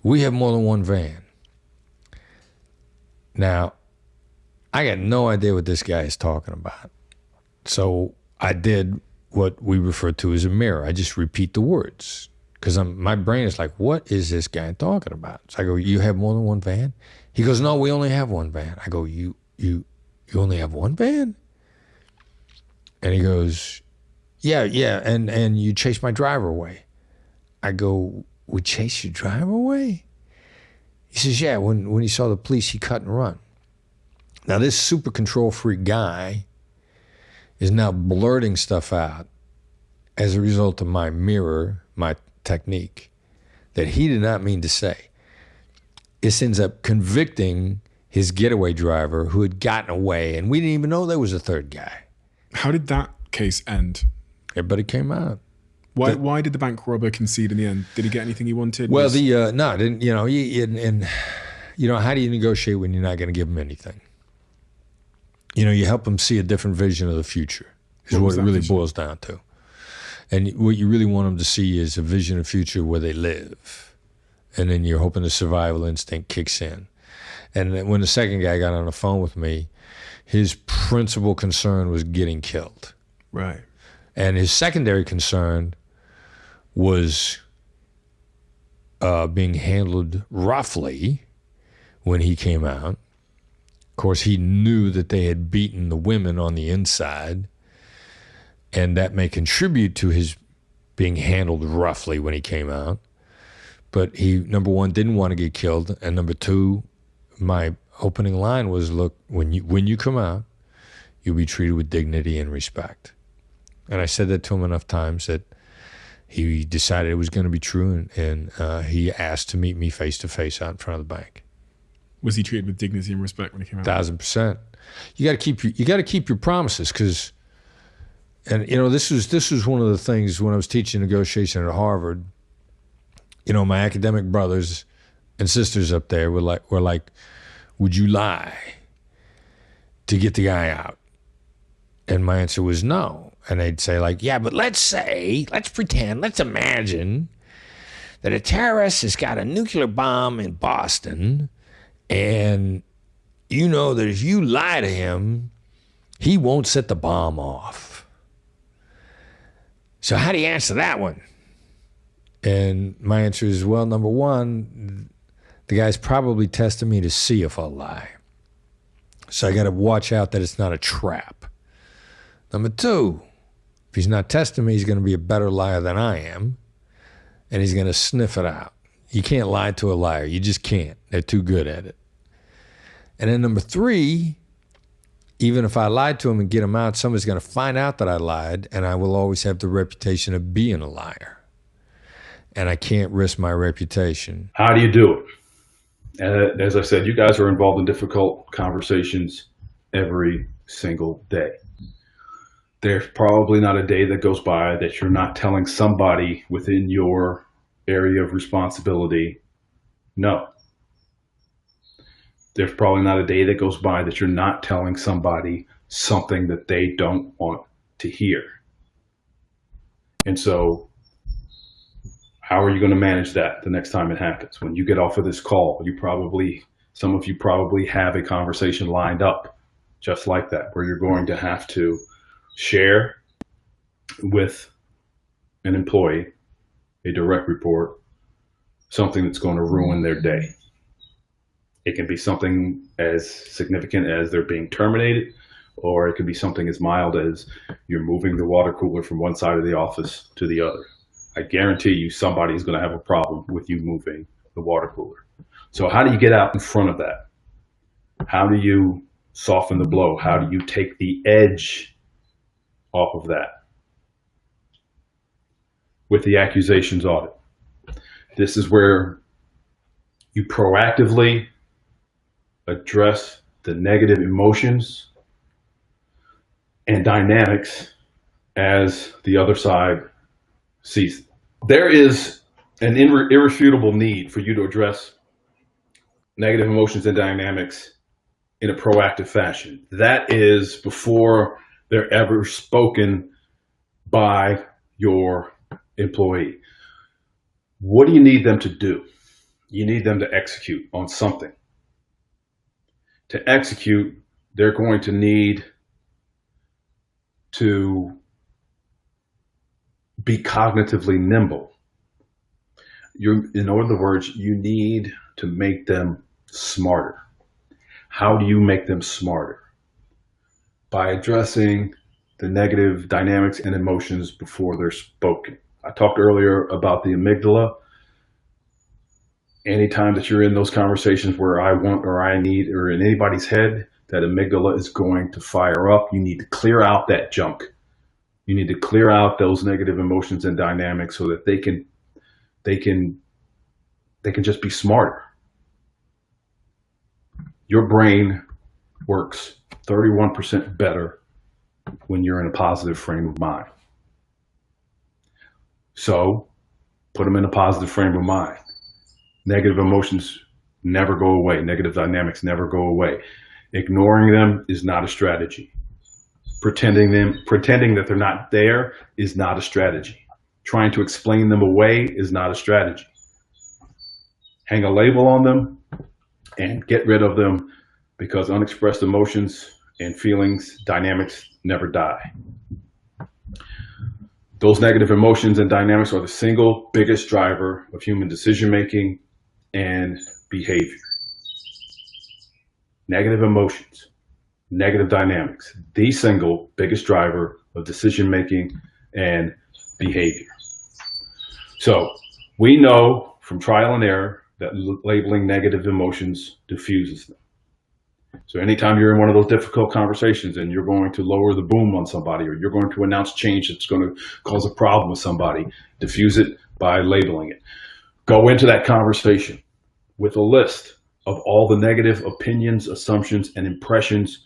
we have more than one van. Now, I got no idea what this guy is talking about. So I did what we refer to as a mirror. I just repeat the words because my brain is like, what is this guy talking about? So I go, you have more than one van? He goes, no, we only have one van. I go, you only have one van? And he goes, yeah, and you chased my driver away. I go, we chased your driver away? He says, yeah, when he saw the police, he cut and run. Now, this super control freak guy is now blurting stuff out as a result of my mirror, my technique, that he did not mean to say. This ends up convicting his getaway driver who had gotten away, and we didn't even know there was a third guy.
How did that case end?
Everybody came out.
Why did the bank robber concede in the end? Did he get anything he wanted?
Well, no, didn't. You know, and you know, how do you negotiate when you're not going to give them anything? You know, you help them see a different vision of the future. Is what it really boils down to. And what you really want them to see is a vision of future where they live, and then you're hoping the survival instinct kicks in. And then when the second guy got on the phone with me, his principal concern was getting killed.
Right.
And his secondary concern was being handled roughly when he came out. Of course, he knew that they had beaten the women on the inside, and that may contribute to his being handled roughly when he came out. But he, number one, didn't want to get killed, and number two, my opening line was, look, when you come out, you'll be treated with dignity and respect. And I said that to him enough times that he decided it was going to be true, and he asked to meet me face to face out in front of the bank.
Was he treated with dignity and respect when he came out?
1,000%. You got to keep your promises, because, and you know, this was one of the things when I was teaching negotiation at Harvard. You know, my academic brothers and sisters up there were like, would you lie to get the guy out? And my answer was no. And they'd say, like, yeah, but let's pretend, let's imagine that a terrorist has got a nuclear bomb in Boston, and you know that if you lie to him, he won't set the bomb off. So how do you answer that one? And my answer is, well, number one, the guy's probably testing me to see if I'll lie. So I got to watch out that it's not a trap. Number two, if he's not testing me, he's going to be a better liar than I am, and he's going to sniff it out. You can't lie to a liar. You just can't. They're too good at it. And then number three, even if I lied to him and get him out, somebody's going to find out that I lied, and I will always have the reputation of being a liar. And I can't risk my reputation.
How do you do it? And as I said, you guys are involved in difficult conversations every single day. There's probably not a day that goes by that you're not telling somebody within your area of responsibility, no. There's probably not a day that goes by that you're not telling somebody something that they don't want to hear. And so how are you going to manage that the next time it happens? When you get off of this call, some of you probably have a conversation lined up just like that, where you're going to have to share with an employee, a direct report, something that's going to ruin their day. It can be something as significant as they're being terminated, or it could be something as mild as you're moving the water cooler from one side of the office to the other. I guarantee you somebody's going to have a problem with you moving the water cooler. So how do you get out in front of that? How do you soften the blow? How do you take the edge off of that? With the accusations audit. This is where you proactively address the negative emotions and dynamics as the other side sees. There is an irrefutable need for you to address negative emotions and dynamics in a proactive fashion. That is before they're ever spoken by your employee. What do you need them to do? You need them to execute on something. To execute, they're going to need to be cognitively nimble. In other words, you need to make them smarter. How do you make them smarter? By addressing the negative dynamics and emotions before they're spoken. I talked earlier about the amygdala. Anytime that you're in those conversations where I want or I need, or in anybody's head, that amygdala is going to fire up. You need to clear out that junk. You need to clear out those negative emotions and dynamics so that they can just be smarter. Your brain works 31% better when you're in a positive frame of mind. So put them in a positive frame of mind. Negative emotions never go away. Negative dynamics never go away. Ignoring them is not a strategy. Pretending that they're not there is not a strategy. Trying to explain them away is not a strategy. Hang a label on them and get rid of them, because unexpressed emotions and feelings, dynamics never die. Those negative emotions and dynamics are the single biggest driver of human decision-making and behavior. Negative emotions, negative dynamics, the single biggest driver of decision-making and behavior. So we know from trial and error that labeling negative emotions diffuses them. So anytime you're in one of those difficult conversations and you're going to lower the boom on somebody, or you're going to announce change that's going to cause a problem with somebody, diffuse it by labeling it. Go into that conversation with a list of all the negative opinions, assumptions, and impressions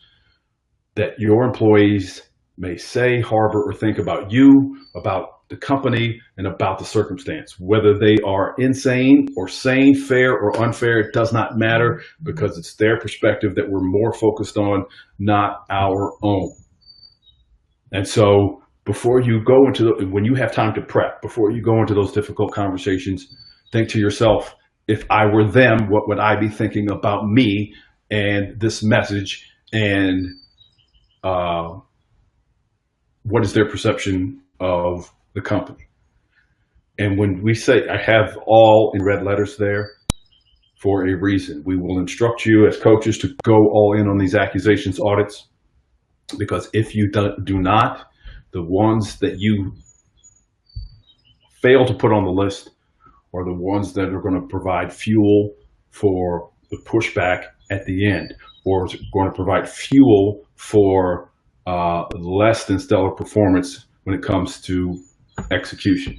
that your employees may say, harbor, or think about you, about the company, and about the circumstance. Whether they are insane or sane, fair or unfair, it does not matter, because it's their perspective that we're more focused on, not our own. And so before you go into when you have time to prep, before you go into those difficult conversations, think to yourself, if I were them, what would I be thinking about me and this message, and what is their perception of the company? And when we say, I have all in red letters there for a reason. We will instruct you as coaches to go all in on these accusations audits, because if you do not, the ones that you fail to put on the list are the ones that are going to provide fuel for the pushback at the end, or is going to provide fuel for less than stellar performance when it comes to execution.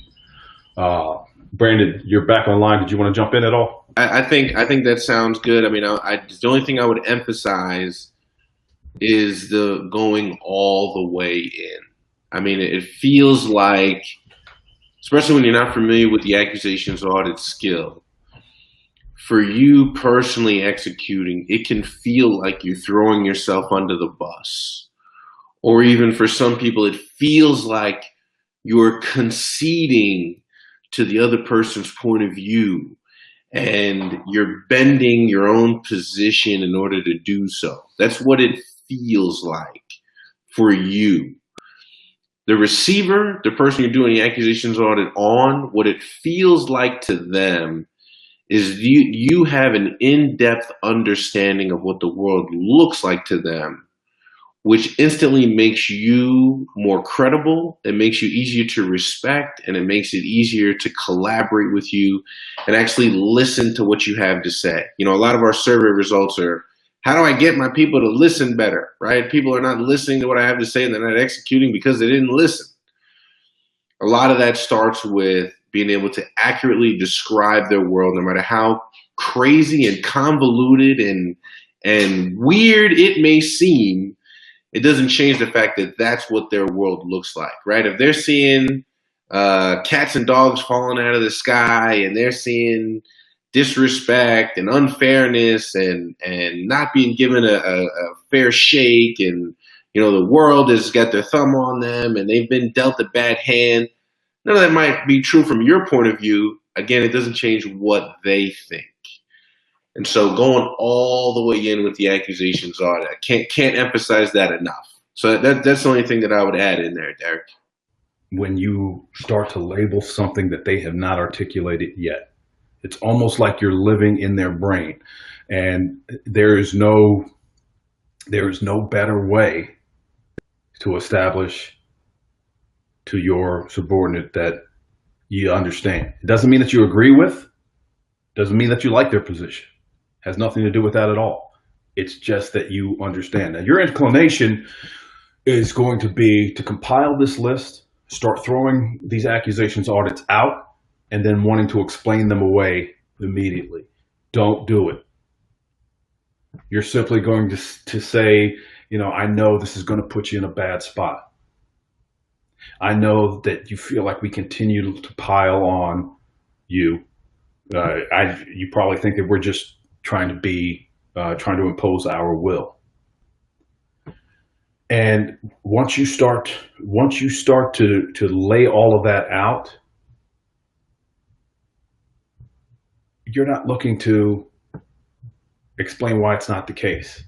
Brandon, you're back online. Did you want to jump in at all?
I think that sounds good. I mean, the only thing I would emphasize is the going all the way in. I mean, it feels like, especially when you're not familiar with the accusations audit skill, for you personally executing, it can feel like you're throwing yourself under the bus. Or even for some people, it feels like you're conceding to the other person's point of view, and you're bending your own position in order to do so. That's what it feels like for you. The receiver, the person you're doing the accusations audit on, what it feels like to them is you have an in-depth understanding of what the world looks like to them, which instantly makes you more credible. It makes you easier to respect, and it makes it easier to collaborate with you and actually listen to what you have to say. You know, a lot of our survey results are, how do I get my people to listen better, right? People are not listening to what I have to say, and they're not executing because they didn't listen. A lot of that starts with being able to accurately describe their world, no matter how crazy and convoluted and weird it may seem. It doesn't change the fact that that's what their world looks like, right? If they're seeing cats and dogs falling out of the sky, and they're seeing disrespect and unfairness and not being given a fair shake, and you know, the world has got their thumb on them and they've been dealt a bad hand, none of that might be true from your point of view. Again, it doesn't change what they think. And so going all the way in with the accusations audit, I can't emphasize that enough. So that's the only thing that I would add in there, Derek.
When you start to label something that they have not articulated yet, it's almost like you're living in their brain. And there is no better way to establish to your subordinate that you understand. It doesn't mean that you agree with, doesn't mean that you like their position. Has nothing to do with that at all. It's just that you understand. Now, your inclination is going to be to compile this list, start throwing these accusations audits out, and then wanting to explain them away immediately. Don't do it. You're simply going to say, I know this is going to put you in a bad spot. I know that you feel like we continue to pile on you. You probably think that we're just trying to impose our will. And once you start to lay all of that out, you're not looking to explain why it's not the case.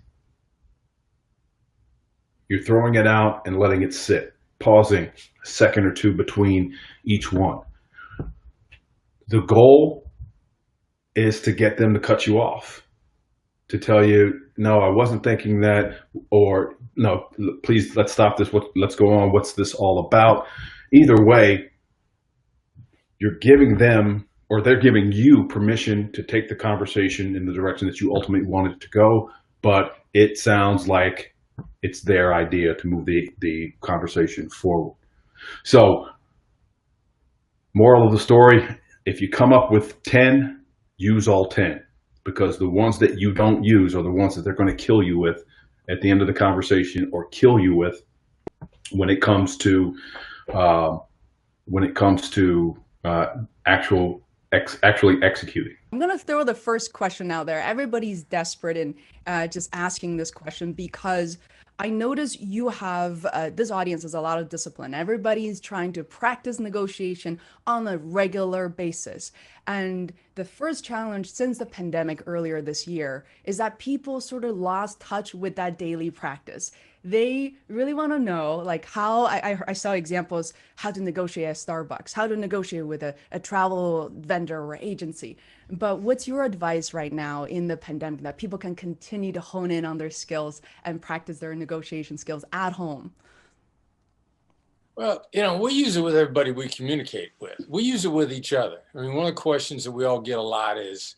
You're throwing it out and letting it sit, pausing a second or two between each one. The goal is to get them to cut you off, to tell you, no, I wasn't thinking that, or no, please, let's stop this. Let's go on. What's this all about? Either way, you're giving them, or they're giving you permission to take the conversation in the direction that you ultimately want it to go. But it sounds like it's their idea to move the conversation forward. So, moral of the story, if you come up with 10, use all 10. Because the ones that you don't use are the ones that they're going to kill you with at the end of the conversation, or kill you with when it comes to actually executing.
I'm going to throw the first question out there. Everybody's desperate in just asking this question, because I notice you have, this audience has a lot of discipline. Everybody's trying to practice negotiation on a regular basis. And the first challenge since the pandemic earlier this year is that people sort of lost touch with that daily practice. They really want to know, like, how I saw examples, how to negotiate at Starbucks, how to negotiate with a travel vendor or agency. But what's your advice right now in the pandemic that people can continue to hone in on their skills and practice their negotiation skills at home?
Well, we use it with everybody we communicate with. We use it with each other. I mean, one of the questions that we all get a lot is,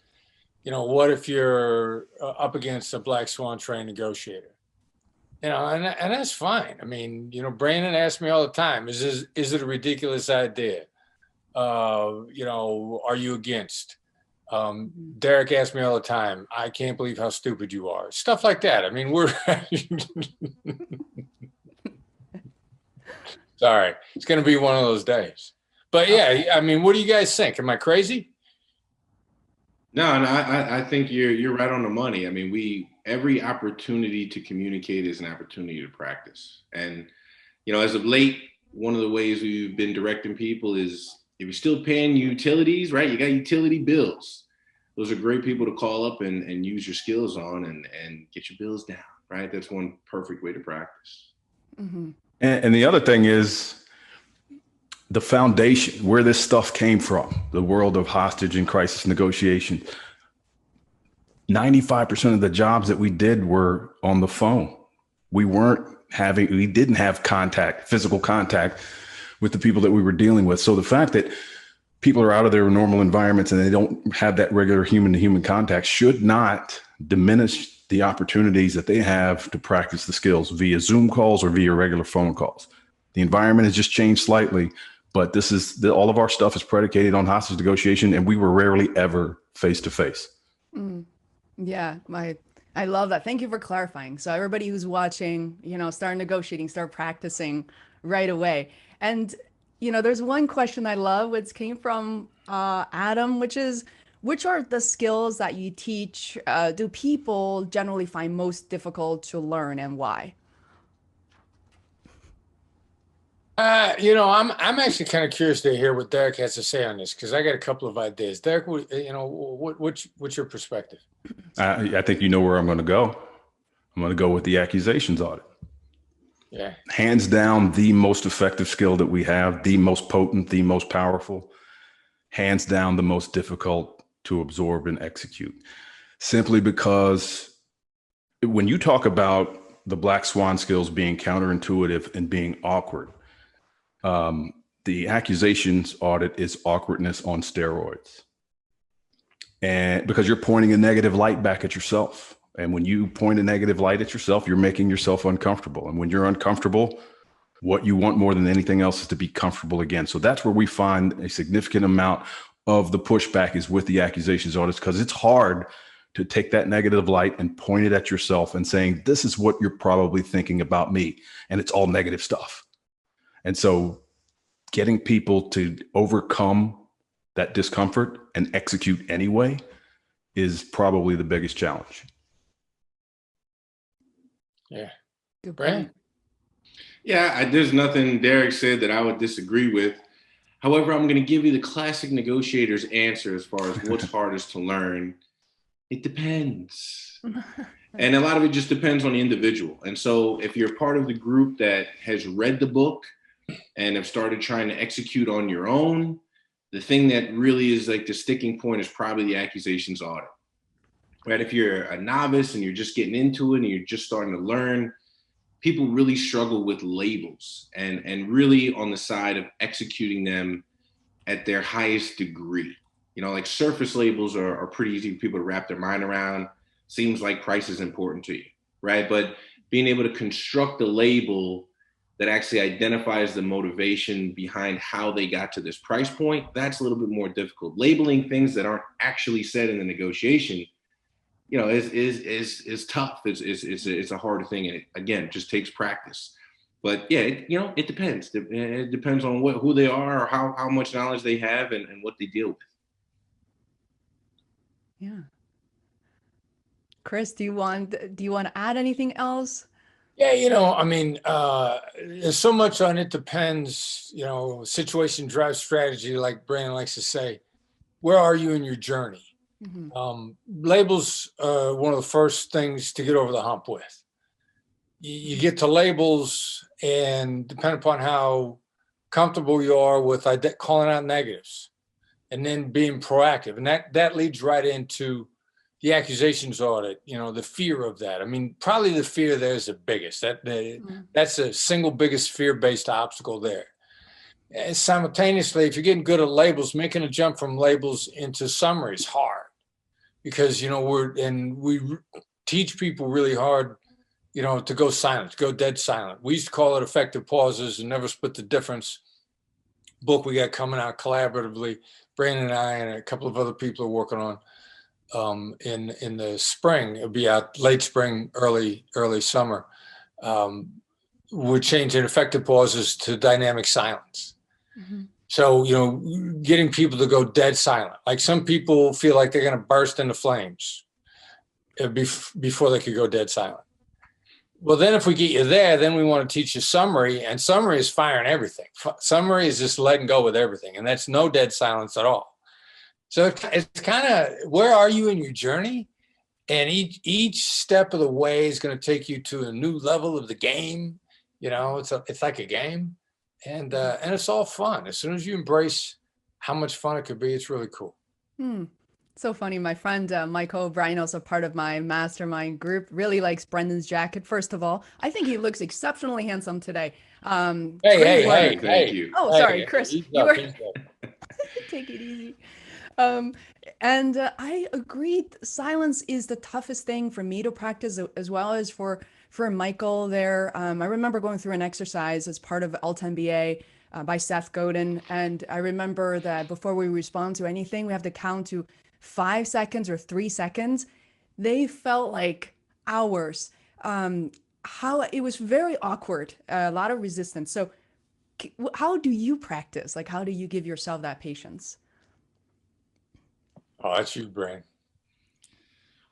what if you're up against a Black Swan trained negotiator? And that's fine. I mean, Brandon asks me all the time, is it a ridiculous idea? Are you against? Derek asks me all the time, I can't believe how stupid you are. Stuff like that. I mean, we're sorry. It's going to be one of those days. But yeah, I mean, what do you guys think? Am I crazy?
No, and I think you're right on the money. I mean, every opportunity to communicate is an opportunity to practice. And, as of late, one of the ways we've been directing people is, if you're still paying utilities, right? You got utility bills. Those are great people to call up and use your skills on and get your bills down, right? That's one perfect way to practice.
Mm-hmm.
And the other thing is the foundation, where this stuff came from, the world of hostage and crisis negotiation. 95% of the jobs that we did were on the phone. We didn't have physical contact with the people that we were dealing with. So the fact that people are out of their normal environments and they don't have that regular human to human contact should not diminish the opportunities that they have to practice the skills via Zoom calls or via regular phone calls. The environment has just changed slightly, but all of our stuff is predicated on hostage negotiation, and we were rarely ever face to face.
Yeah, I love that. Thank you for clarifying. So everybody who's watching, start negotiating, start practicing right away. And, there's one question I love, which came from Adam, which is, which are the skills that you teach, do people generally find most difficult to learn, and why?
I'm actually kind of curious to hear what Derek has to say on this, because I got a couple of ideas. Derek, what's your perspective?
I think you know where I'm going to go. I'm going to go with the accusations audit.
Yeah.
Hands down, the most effective skill that we have, the most potent, the most powerful, hands down, the most difficult to absorb and execute. Simply because when you talk about the Black Swan skills being counterintuitive and being awkward, the accusations audit is awkwardness on steroids. And because you're pointing a negative light back at yourself. And when you point a negative light at yourself, you're making yourself uncomfortable. And when you're uncomfortable, what you want more than anything else is to be comfortable again. So that's where we find a significant amount of the pushback is with the accusations audits, because it's hard to take that negative light and point it at yourself and saying, this is what you're probably thinking about me. And it's all negative stuff. And so getting people to overcome that discomfort and execute anyway is probably the biggest challenge.
Yeah.
Good
Brandon?
point.
Yeah, there's nothing Derek said that I would disagree with. However, I'm going to give you the classic negotiator's answer as far as what's hardest to learn. It depends. And a lot of it just depends on the individual. And so if you're part of the group that has read the book and have started trying to execute on your own, the thing that really is like the sticking point is probably the accusations audit. Right? If you're a novice and you're just getting into it and you're just starting to learn, people really struggle with labels and really on the side of executing them at their highest degree. You know, like surface labels are pretty easy for people to wrap their mind around. Seems like price is important to you, right? But being able to construct a label that actually identifies the motivation behind how they got to this price point, that's a little bit more difficult. Labeling things that aren't actually said in the negotiation, you know, is tough. It's a harder thing, and it, again, just takes practice. But yeah, it depends. It depends on who they are or how much knowledge they have and what they deal with.
Yeah. Chris, do you want to add anything else?
Yeah, I mean, there's so much on it depends, situation drives strategy, like Brandon likes to say. Where are you in your journey?
Mm-hmm.
Labels are one of the first things to get over the hump with. You get to labels, and depending upon how comfortable you are with calling out negatives and then being proactive. And that leads right into the accusations audit, the fear of that. I mean, probably the fear there is the biggest. That's the single biggest fear-based obstacle there. And simultaneously, if you're getting good at labels, making a jump from labels into summary is hard because, we teach people really hard, to go silent, go dead silent. We used to call it effective pauses and never split the difference. Book we got coming out collaboratively. Brandon and I and a couple of other people are working on. In the spring, it'll be out late spring, early summer. We're changing effective pauses to dynamic silence.
Mm-hmm.
So, getting people to go dead silent. Like some people feel like they're going to burst into flames before they could go dead silent. Well, then if we get you there, then we want to teach you summary, and summary is firing everything. Summary is just letting go with everything, and that's no dead silence at all. So it's kind of, where are you in your journey? And each step of the way is going to take you to a new level of the game. It's like a game, and it's all fun. As soon as you embrace how much fun it could be, it's really cool.
So funny. My friend Michael O'Brien, also part of my mastermind group, really likes Brendan's jacket. First of all, I think he looks exceptionally handsome today.
Hey,
thank you.
Oh,
Hey,
sorry, Chris. You were
up.
take it easy. And I agree. Silence is the toughest thing for me to practice, as well as for Michael there. I remember going through an exercise as part of Alt MBA by Seth Godin. And I remember that before we respond to anything, we have to count to 5 seconds or 3 seconds. They felt like hours. How it was very awkward, a lot of resistance. So how do you practice? Like, how do you give yourself that patience?
Oh, that's you, Brandon.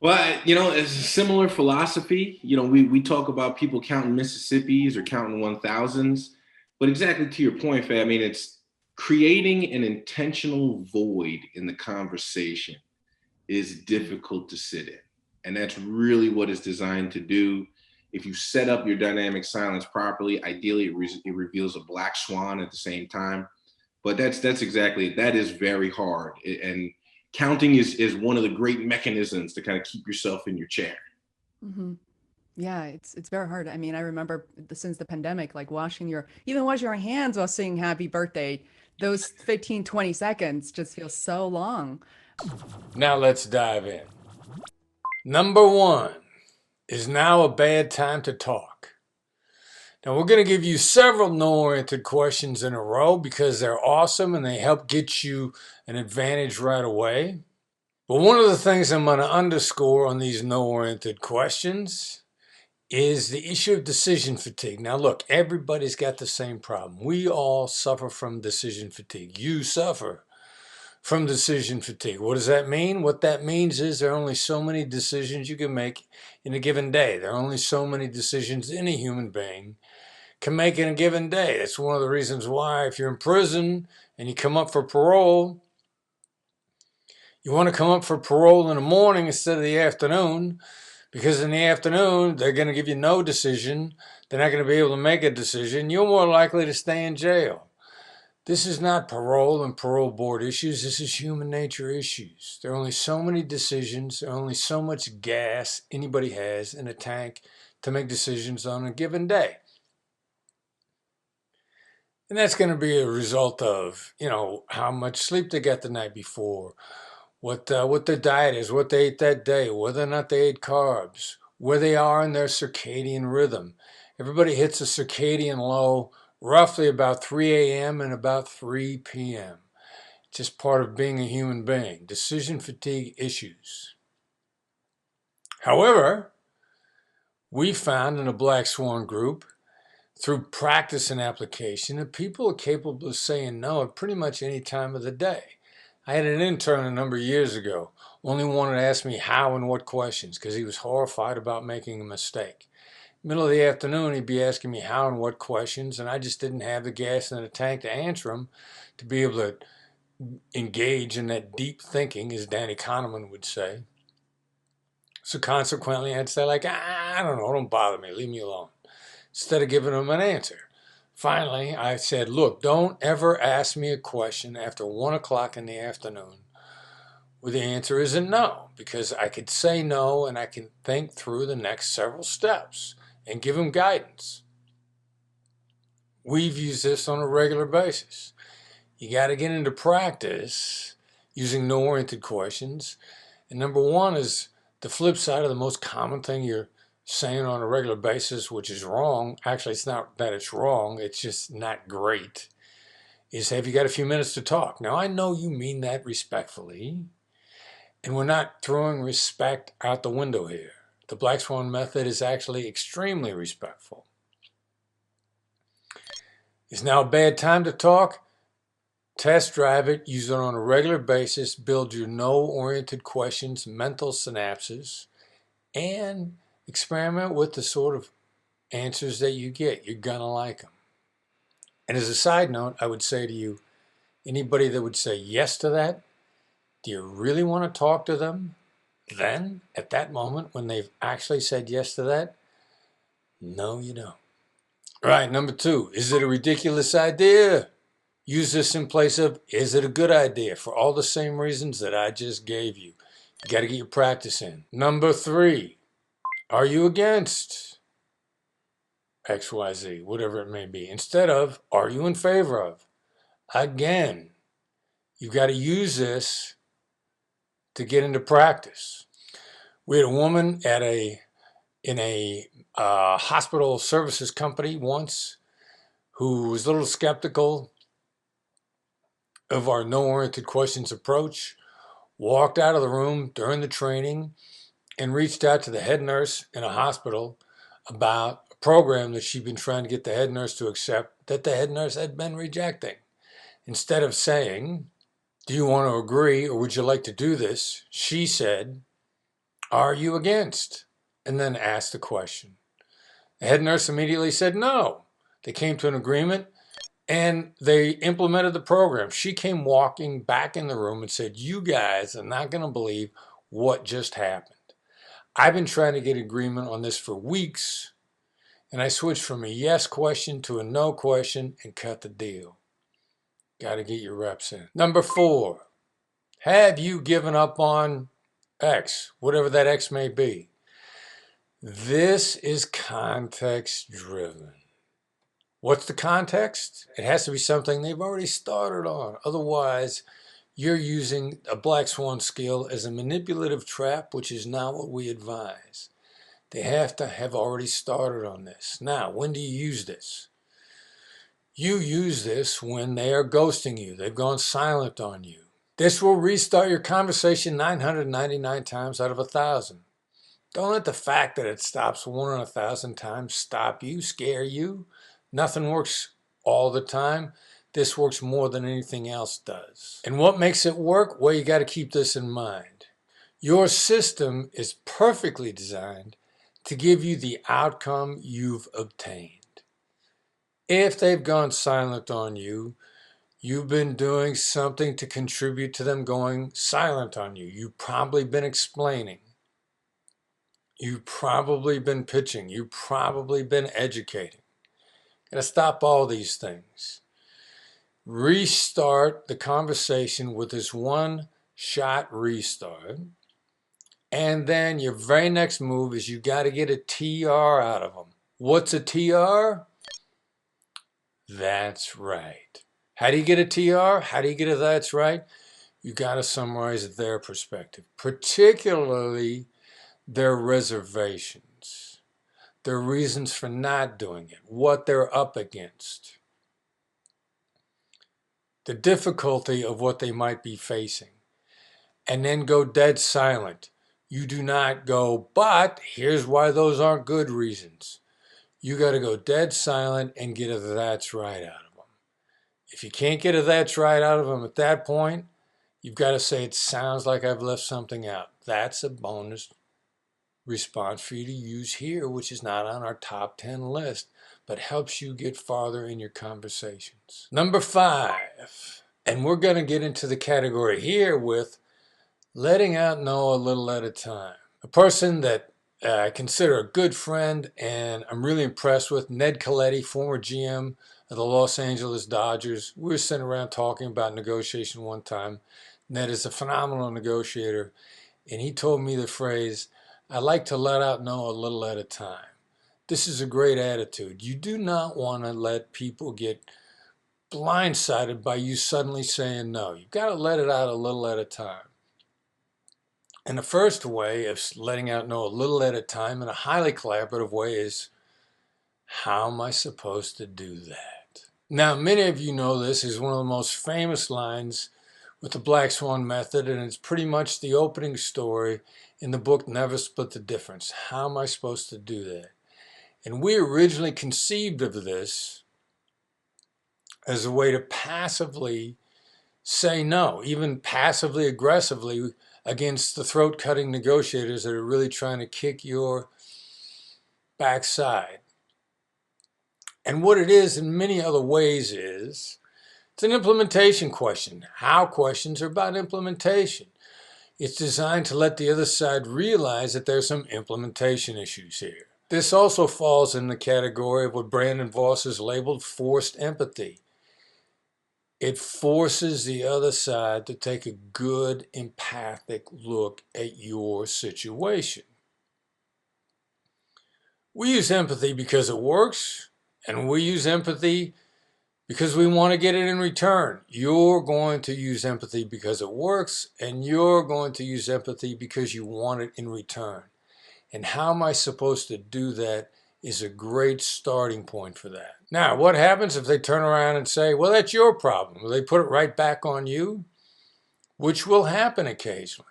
Well, it's a similar philosophy. We talk about people counting Mississippis or counting 1000s, but exactly to your point, Fab, I mean, it's creating an intentional void in the conversation is difficult to sit in. And that's really what it's designed to do. If you set up your dynamic silence properly, ideally it reveals a black swan at the same time. But that's exactly it. That is very hard. And counting is one of the great mechanisms to kind of keep yourself in your chair.
Mm-hmm. Yeah, it's very hard. I mean, I remember since the pandemic, like washing your hands while saying happy birthday, those 15, 20 seconds just feel so long.
Now let's dive in. Number 1, is now a bad time to talk? Now we're going to give you several no-oriented questions in a row because they're awesome and they help get you an advantage right away. But one of the things I'm going to underscore on these no-oriented questions is the issue of decision fatigue. Now, look, everybody's got the same problem. We all suffer from decision fatigue. You suffer from decision fatigue. What does that mean? What that means is there are only so many decisions you can make in a given day. There are only so many decisions any human being can make in a given day. That's one of the reasons why if you're in prison and you come up for parole, you want to come up for parole in the morning instead of the afternoon, because in the afternoon, they're going to give you no decision. They're not going to be able to make a decision. You're more likely to stay in jail. This is not parole and parole board issues. This is human nature issues. There are only so many decisions. There are only so much gas anybody has in a tank to make decisions on a given day. And that's going to be a result of, how much sleep they got the night before, what their diet is, what they ate that day, whether or not they ate carbs, where they are in their circadian rhythm. Everybody hits a circadian low roughly about 3 a.m. and about 3 p.m. Just part of being a human being. Decision fatigue issues. However, we found in the Black Swan Group, through practice and application, that people are capable of saying no at pretty much any time of the day. I had an intern a number of years ago, only wanted to ask me how and what questions because he was horrified about making a mistake. Middle of the afternoon, he'd be asking me how and what questions, and I just didn't have the gas in the tank to answer them to be able to engage in that deep thinking, as Danny Kahneman would say. So consequently, I'd say I don't know, don't bother me, leave me alone, instead of giving him an answer. Finally, I said, look, don't ever ask me a question after 1 o'clock in the afternoon where the answer isn't no, because I could say no and I can think through the next several steps and give him guidance. We've used this on a regular basis. You got to get into practice using no-oriented questions. And number one is the flip side of the most common thing you're saying on a regular basis, which is wrong. Actually, it's not that it's wrong. It's just not great. Is, have you got a few minutes to talk? Now, I know you mean that respectfully, and we're not throwing respect out the window here. The Black Swan method is actually extremely respectful. Is now a bad time to talk? Test drive it, use it on a regular basis, build your no-oriented questions, mental synapses, and experiment with the sort of answers that you get. You're gonna like them. And as a side note, I would say to you, anybody that would say yes to that, do you really want to talk to them then, at that moment, when they've actually said yes to that? No, you don't. Right, number two, is it a ridiculous idea? Use this in place of, is it a good idea? For all the same reasons that I just gave you. You got to get your practice in. Number three, are you against XYZ, whatever it may be? Instead of, are you in favor of? Again, you've got to use this to get into practice. We had a woman in a hospital services company once who was a little skeptical of our no-oriented questions approach, walked out of the room during the training and reached out to the head nurse in a hospital about a program that she'd been trying to get the head nurse to accept that the head nurse had been rejecting. Instead of saying, do you want to agree or would you like to do this? She said, are you against? And then asked the question. The head nurse immediately said no. They came to an agreement and they implemented the program. She came walking back in the room and said, you guys are not going to believe what just happened. I've been trying to get agreement on this for weeks, and I switched from a yes question to a no question and cut the deal. Got to get your reps in. Number four, have you given up on X, whatever that X may be? This is context driven. What's the context? It has to be something they've already started on. Otherwise, you're using a Black Swan skill as a manipulative trap, which is not what we advise. They have to have already started on this. Now, when do you use this? You use this when they are ghosting you. They've gone silent on you. This will restart your conversation 999 times out of 1,000. Don't let the fact that it stops 1 in 1,000 times stop you, scare you. Nothing works all the time. This works more than anything else does. And what makes it work? Well, you got to keep this in mind. Your system is perfectly designed to give you the outcome you've obtained. If they've gone silent on you, you've been doing something to contribute to them going silent on you. You've probably been explaining. You've probably been pitching. You've probably been educating. Got to stop all these things. Restart the conversation with this one-shot restart. And then your very next move is you got to get a TR out of them. What's a TR? That's right. How do you get a TR? How do you get a that's right? You got to summarize their perspective, particularly their reservations, their reasons for not doing it, what they're up against, the difficulty of what they might be facing, and then go dead silent. You do not go, but here's why those aren't good reasons. You got to go dead silent and get a that's right out of them. If you can't get a that's right out of them at that point, you've got to say, it sounds like I've left something out. That's a bonus response for you to use here, which is not on our top 10 list, but helps you get farther in your conversations. Number 5, and we're going to get into the category here with letting out no a little at a time. A person that I consider a good friend and I'm really impressed with, Ned Colletti, former GM of the Los Angeles Dodgers. We were sitting around talking about negotiation one time. Ned is a phenomenal negotiator, and he told me the phrase, I like to let out no a little at a time. This is a great attitude. You do not want to let people get blindsided by you suddenly saying no. You've got to let it out a little at a time. And the first way of letting out no a little at a time in a highly collaborative way is, how am I supposed to do that? Now, many of you know this is one of the most famous lines with the Black Swan method, and it's pretty much the opening story in the book Never Split the Difference. How am I supposed to do that? And we originally conceived of this as a way to passively say no, even passively aggressively against the throat-cutting negotiators that are really trying to kick your backside. And what it is in many other ways is, it's an implementation question. How questions are about implementation. It's designed to let the other side realize that there's some implementation issues here. This also falls in the category of what Brandon Voss has labeled forced empathy. It forces the other side to take a good, empathic look at your situation. We use empathy because it works, and we use empathy because we want to get it in return. You're going to use empathy because it works, and you're going to use empathy because you want it in return. And how am I supposed to do that is a great starting point for that. Now, what happens if they turn around and say, well, that's your problem? Will they put it right back on you? Which will happen occasionally.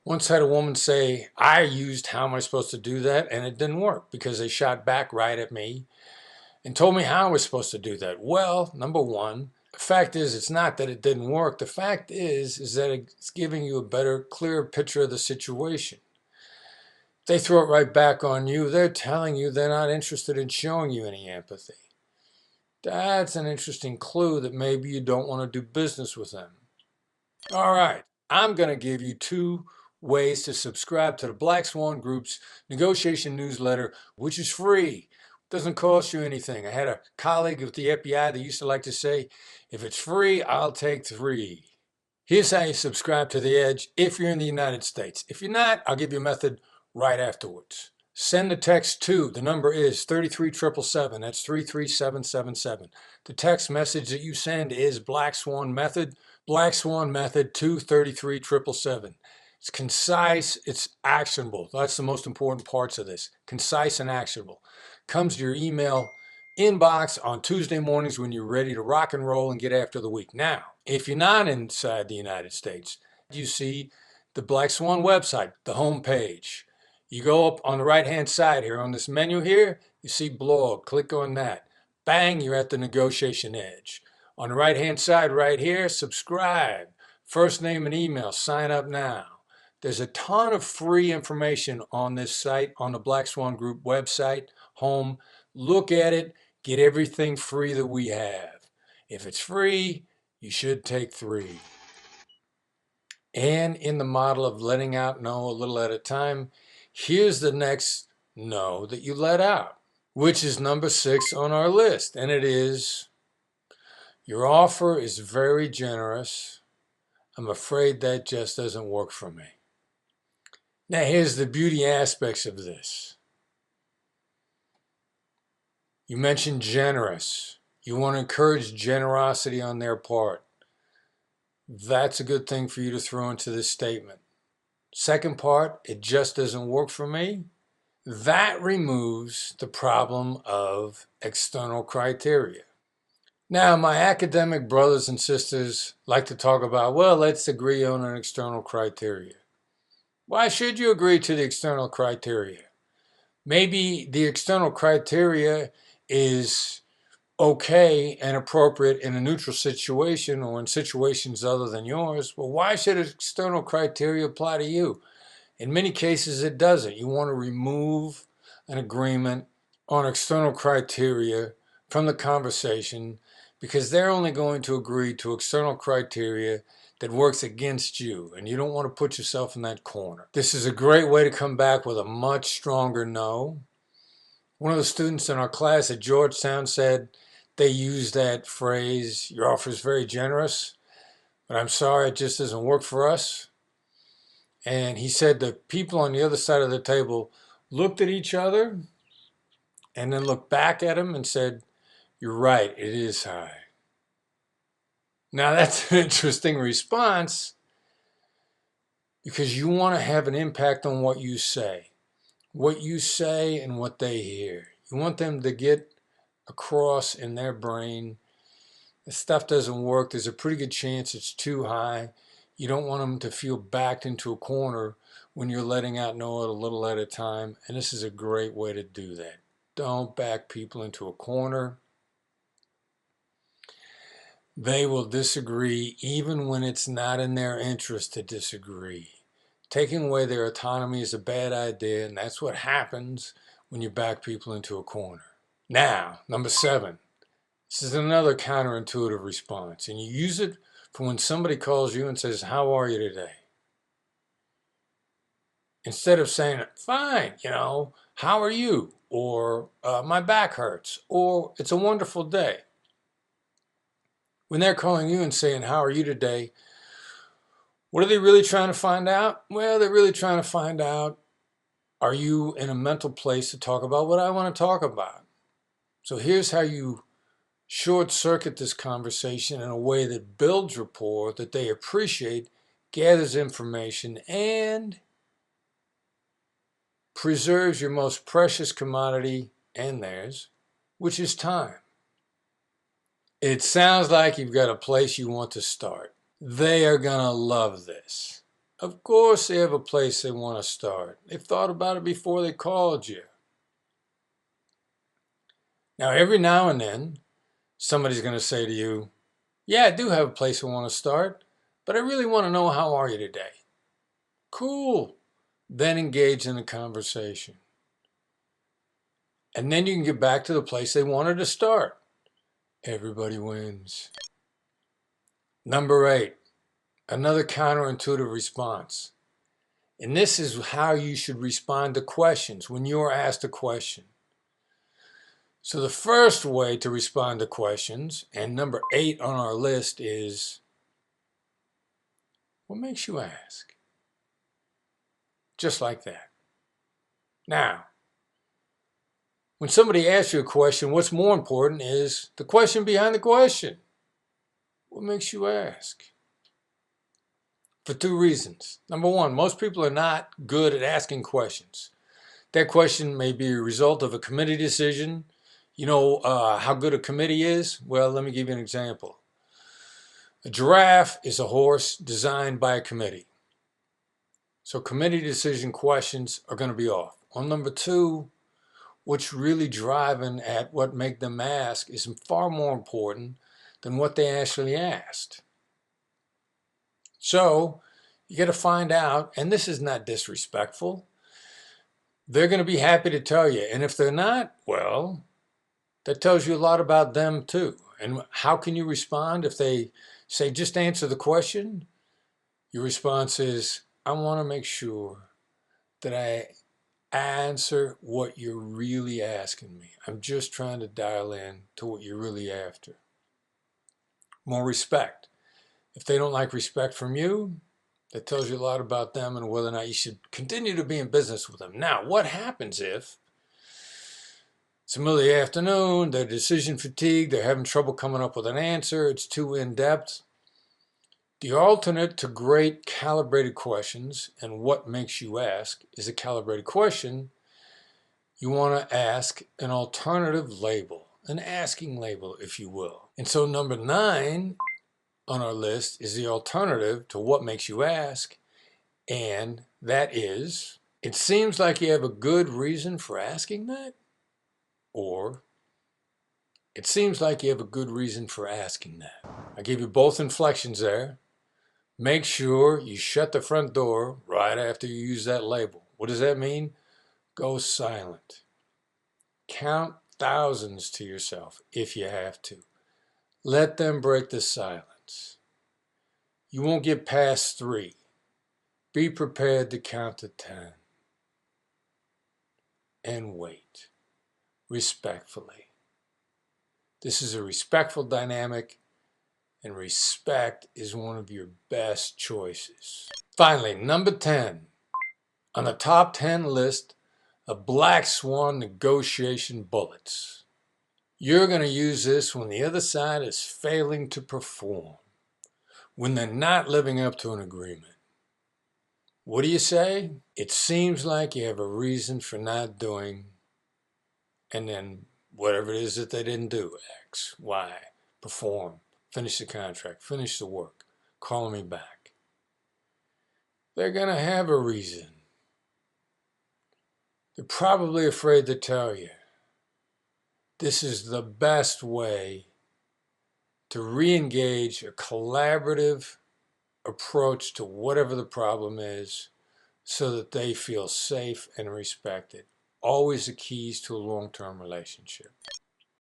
Once had a woman say, I used how am I supposed to do that, and it didn't work because they shot back right at me and told me how I was supposed to do that. Well, number one, the fact is it's not that it didn't work. The fact is that it's giving you a better, clearer picture of the situation. If they throw it right back on you, they're telling you they're not interested in showing you any empathy. That's an interesting clue that maybe you don't want to do business with them. All right, I'm going to give you 2 ways to subscribe to the Black Swan Group's negotiation newsletter, which is free. Doesn't cost you anything. I had a colleague with the FBI that used to like to say, if it's free, I'll take 3. Here's how you subscribe to The Edge if you're in the United States. If you're not, I'll give you a method right afterwards. Send a text to, the number is 33777, that's 33777. The text message that you send is Black Swan Method to 33777. It's concise, it's actionable. That's the most important parts of this. Concise and actionable. Comes to your email inbox on Tuesday mornings when you're ready to rock and roll and get after the week. Now,
If you're not inside the United States, you see the Black Swan website, the home page. You go up on the right-hand side here on this menu here, you see blog, click on that. Bang, you're at the negotiation edge. On the right-hand side right here, subscribe. First name and email, sign up now. There's a ton of free information on this site, on the Black Swan Group website, home. Look at it, get everything free that we have. If it's free, you should take 3. And in the model of letting out no a little at a time, here's the next no that you let out, which is number 6 on our list. And it is, your offer is very generous. I'm afraid that just doesn't work for me. Now here's the beauty aspects of this. You mentioned generous. You want to encourage generosity on their part. That's a good thing for you to throw into this statement. Second part, it just doesn't work for me. That removes the problem of external criteria. Now, my academic brothers and sisters like to talk about, well, let's agree on an external criteria. Why should you agree to the external criteria? Maybe the external criteria is okay and appropriate in a neutral situation or in situations other than yours. Well, why should external criteria apply to you? In many cases, it doesn't. You want to remove an agreement on external criteria from the conversation because they're only going to agree to external criteria that works against you, and you don't want to put yourself in that corner. This is a great way to come back with a much stronger no. One of the students in our class at Georgetown said they use that phrase, your offer is very generous, but I'm sorry, it just doesn't work for us. And he said the people on the other side of the table looked at each other and then looked back at him and said, you're right, it is high. Now that's an interesting response because you want to have an impact on what you say and what they hear. You want them to get across in their brain, if stuff doesn't work, there's a pretty good chance it's too high. You don't want them to feel backed into a corner when you're letting out no a little at a time, and this is a great way to do that. Don't back people into a corner. They will disagree even when it's not in their interest to disagree. Taking away their autonomy is a bad idea, and that's what happens when you back people into a corner. Now, number 7. This is another counterintuitive response, and you use it for when somebody calls you and says, how are you today? Instead of saying, fine, how are you? Or my back hurts, or it's a wonderful day. When they're calling you and saying, how are you today? What are they really trying to find out? Well, they're really trying to find out, are you in a mental place to talk about what I want to talk about? So here's how you short-circuit this conversation in a way that builds rapport, that they appreciate, gathers information, and preserves your most precious commodity and theirs, which is time. It sounds like you've got a place you want to start. They are going to love this. Of course they have a place they want to start. They've thought about it before they called you. Now, every now and then, somebody's going to say to you, yeah, I do have a place I want to start, but I really want to know how are you today? Cool. Then engage in the conversation. And then you can get back to the place they wanted to start. Everybody wins. Number 8, another counterintuitive response. And this is how you should respond to questions when you're asked a question. So the first way to respond to questions, and number 8 on our list, is, what makes you ask? Just like that. Now, when somebody asks you a question, what's more important is the question behind the question. What makes you ask? For 2 reasons. Number 1, most people are not good at asking questions. That question may be a result of a committee decision. You know how good a committee is? Well, let me give you an example.
A giraffe is a horse designed by a committee. So committee decision questions are going to be off. On number 2, what's really driving at what make them ask is far more important than what they actually asked. So you got to find out, and this is not disrespectful. They're going to be happy to tell you. And if they're not, well, that tells you a lot about them too. And how can you respond if they say, just answer the question? Your response is, I want to make sure that I answer what you're really asking me. I'm just trying to dial in to what you're really after. More respect. If they don't like respect from you, that tells you a lot about them and whether or not you should continue to be in business with them. Now, what happens if it's the middle of the afternoon, they're decision fatigued, they're having trouble coming up with an answer, it's too in-depth? The alternate to great calibrated questions, and what makes you ask, is a calibrated question. You want to ask an alternative label, an asking label, if you will. And so number 9 on our list is the alternative to what makes you ask, and that is, it seems like you have a good reason for asking that, or it seems like you have a good reason for asking that. I gave you both inflections there. Make sure you shut the front door right after you use that label. What does that mean? Go silent. Count thousands to yourself if you have to. Let them break the silence. You won't get past 3. Be prepared to count to 10. And wait. Respectfully. This is a respectful dynamic, and respect is one of your best choices. Finally, number 10 on the top 10 list of Black Swan negotiation bullets. You're going to use this when the other side is failing to perform, when they're not living up to an agreement. What do you say? It seems like you have a reason for not doing, and then whatever it is that they didn't do, X, Y, perform, finish the contract, finish the work, call me back. They're going to have a reason. They're probably afraid to tell you. This is the best way to re-engage a collaborative approach to whatever the problem is so that they feel safe and respected. Always the keys to a long-term relationship.